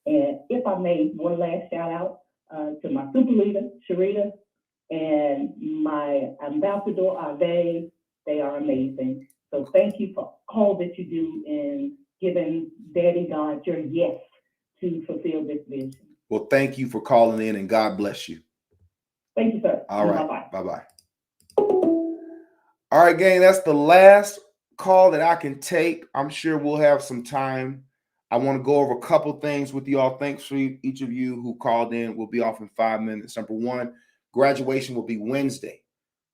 And if I may, one last shout out to my super leader, Sharita, and my ambassador, Ave. They are amazing. So thank you for all that you do in giving Daddy God your yes to fulfill this vision. Well, thank you for calling in, and God bless you. Thank you, sir. All right. Bye-bye. Bye-bye. All right, gang, that's the last call that I can take. I'm sure we'll have some time. I want to go over a couple things with y'all. Thanks for each of you who called in. We'll be off in 5 minutes. Number one, graduation will be Wednesday.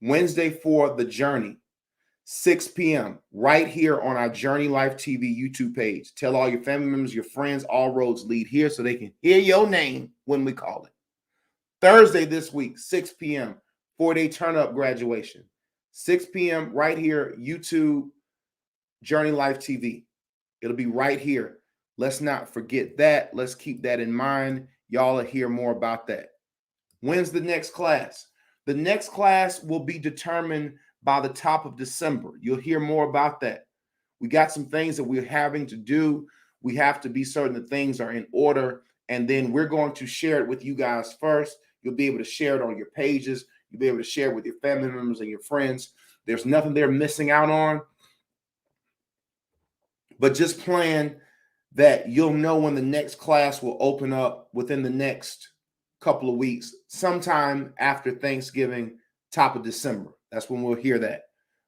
Wednesday for the journey, 6 p.m. right here on our Journey Life TV YouTube page. Tell all your family members, your friends, all roads lead here so they can hear your name when we call it. Thursday this week, 6 p.m., 4-day turn-up graduation. 6 p.m. right here, YouTube, Journey Life TV. It'll be right here. Let's not forget that. Let's keep that in mind. Y'all will hear more about that. When's the next class? The next class will be determined by the top of December. You'll hear more about that. We got some things that we're having to do. We have to be certain that things are in order, and then we're going to share it with you guys first. You'll be able to share it on your pages. You'll be able to share it with your family members and your friends. There's nothing they're missing out on, but just plan that you'll know when the next class will open up within the next couple of weeks, sometime after Thanksgiving, top of December. That's when we'll hear that.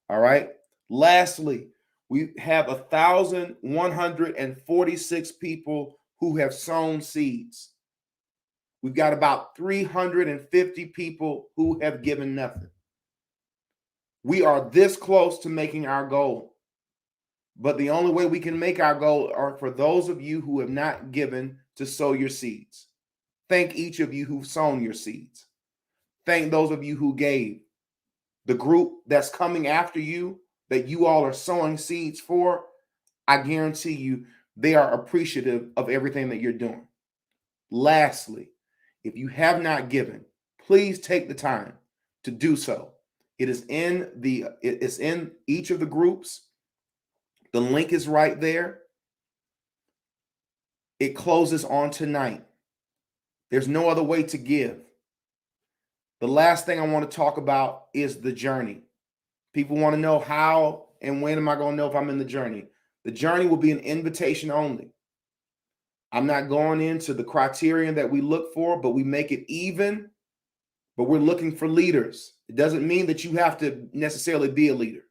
All right. Lastly, we have 1,146 people who have sown seeds. We've got about 350 people who have given nothing. We are this close to making our goal. But the only way we can make our goal are for those of you who have not given to sow your seeds. Thank each of you who've sown your seeds. Thank those of you who gave. The group that's coming after you, that you all are sowing seeds for, I guarantee you they are appreciative of everything that you're doing. Lastly, if you have not given, please take the time to do so. It's in each of the groups. The link is right there. It closes on tonight. There's no other way to give. The last thing I want to talk about is the journey. People want to know how and when am I going to know if I'm in the journey? The journey will be an invitation only. I'm not going into the criterion that we look for, but we make it even, but we're looking for leaders. It doesn't mean that you have to necessarily be a leader.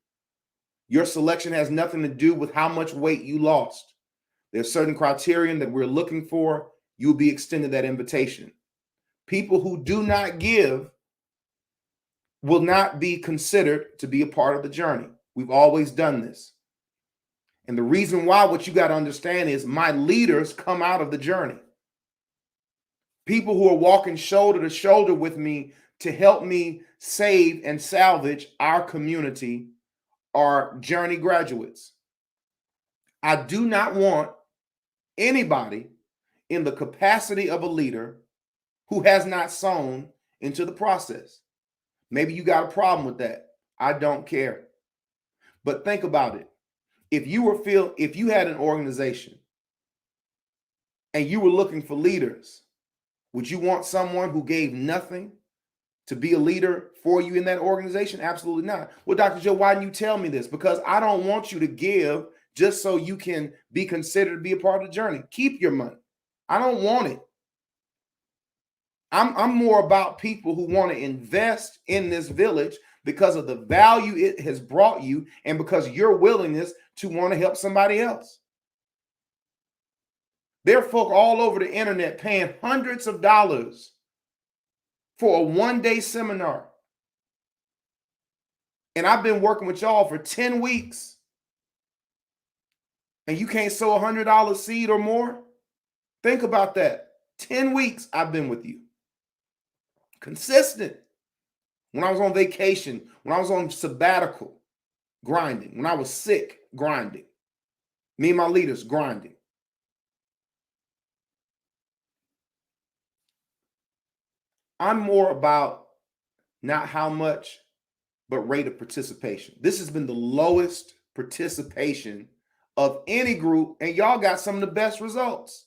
Your selection has nothing to do with how much weight you lost. There's certain criterion that we're looking for. You'll be extended that invitation. People who do not give will not be considered to be a part of the journey. We've always done this. And the reason why, what you got to understand is my leaders come out of the journey. People who are walking shoulder to shoulder with me to help me save and salvage our community are journey graduates. I do not want anybody in the capacity of a leader who has not sown into the process. Maybe you got a problem with that. I don't care. But think about it. If you had an organization and you were looking for leaders, would you want someone who gave nothing to be a leader for you in that organization? Absolutely not. Well, Dr. Joe, why didn't you tell me this? Because I don't want you to give just so you can be considered to be a part of the journey. Keep your money. I don't want it. I'm more about people who want to invest in this village because of the value it has brought you and because your willingness to want to help somebody else. There are folk all over the internet paying hundreds of dollars for a one-day seminar. And I've been working with y'all for 10 weeks. And you can't sow $100 seed or more? Think about that. 10 weeks I've been with you. Consistent. When I was on vacation, when I was on sabbatical, grinding. When I was sick, grinding. Me and my leaders, grinding. I'm more about not how much, but rate of participation. This has been the lowest participation of any group, and y'all got some of the best results.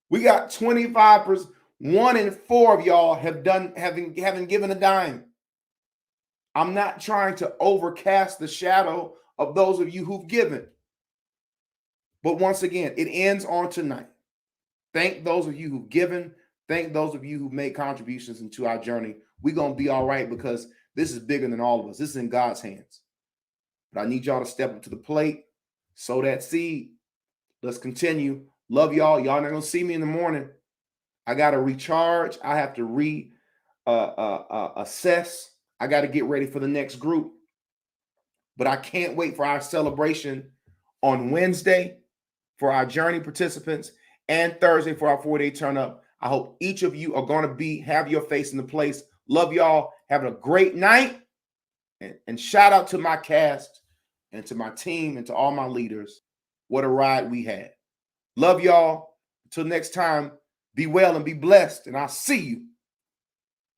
We got 25%. 1 in 4 of y'all haven't given a dime. I'm not trying to overcast the shadow of those of you who've given. But once again, it ends on tonight. Thank those of you who've given. Thank those of you who've made contributions into our journey. We're going to be all right because this is bigger than all of us. This is in God's hands. But I need y'all to step up to the plate, sow that seed. Let's continue. Love y'all. Y'all not going to see me in the morning. I got to recharge. I have to assess. I got to get ready for the next group. But I can't wait for our celebration on Wednesday for our journey participants and Thursday for our 4-day turn up. I hope each of you are going to have your face in the place. Love y'all. Have a great night. And shout out to my cast and to my team and to all my leaders. What a ride we had. Love y'all. Until next time, be well and be blessed. And I'll see you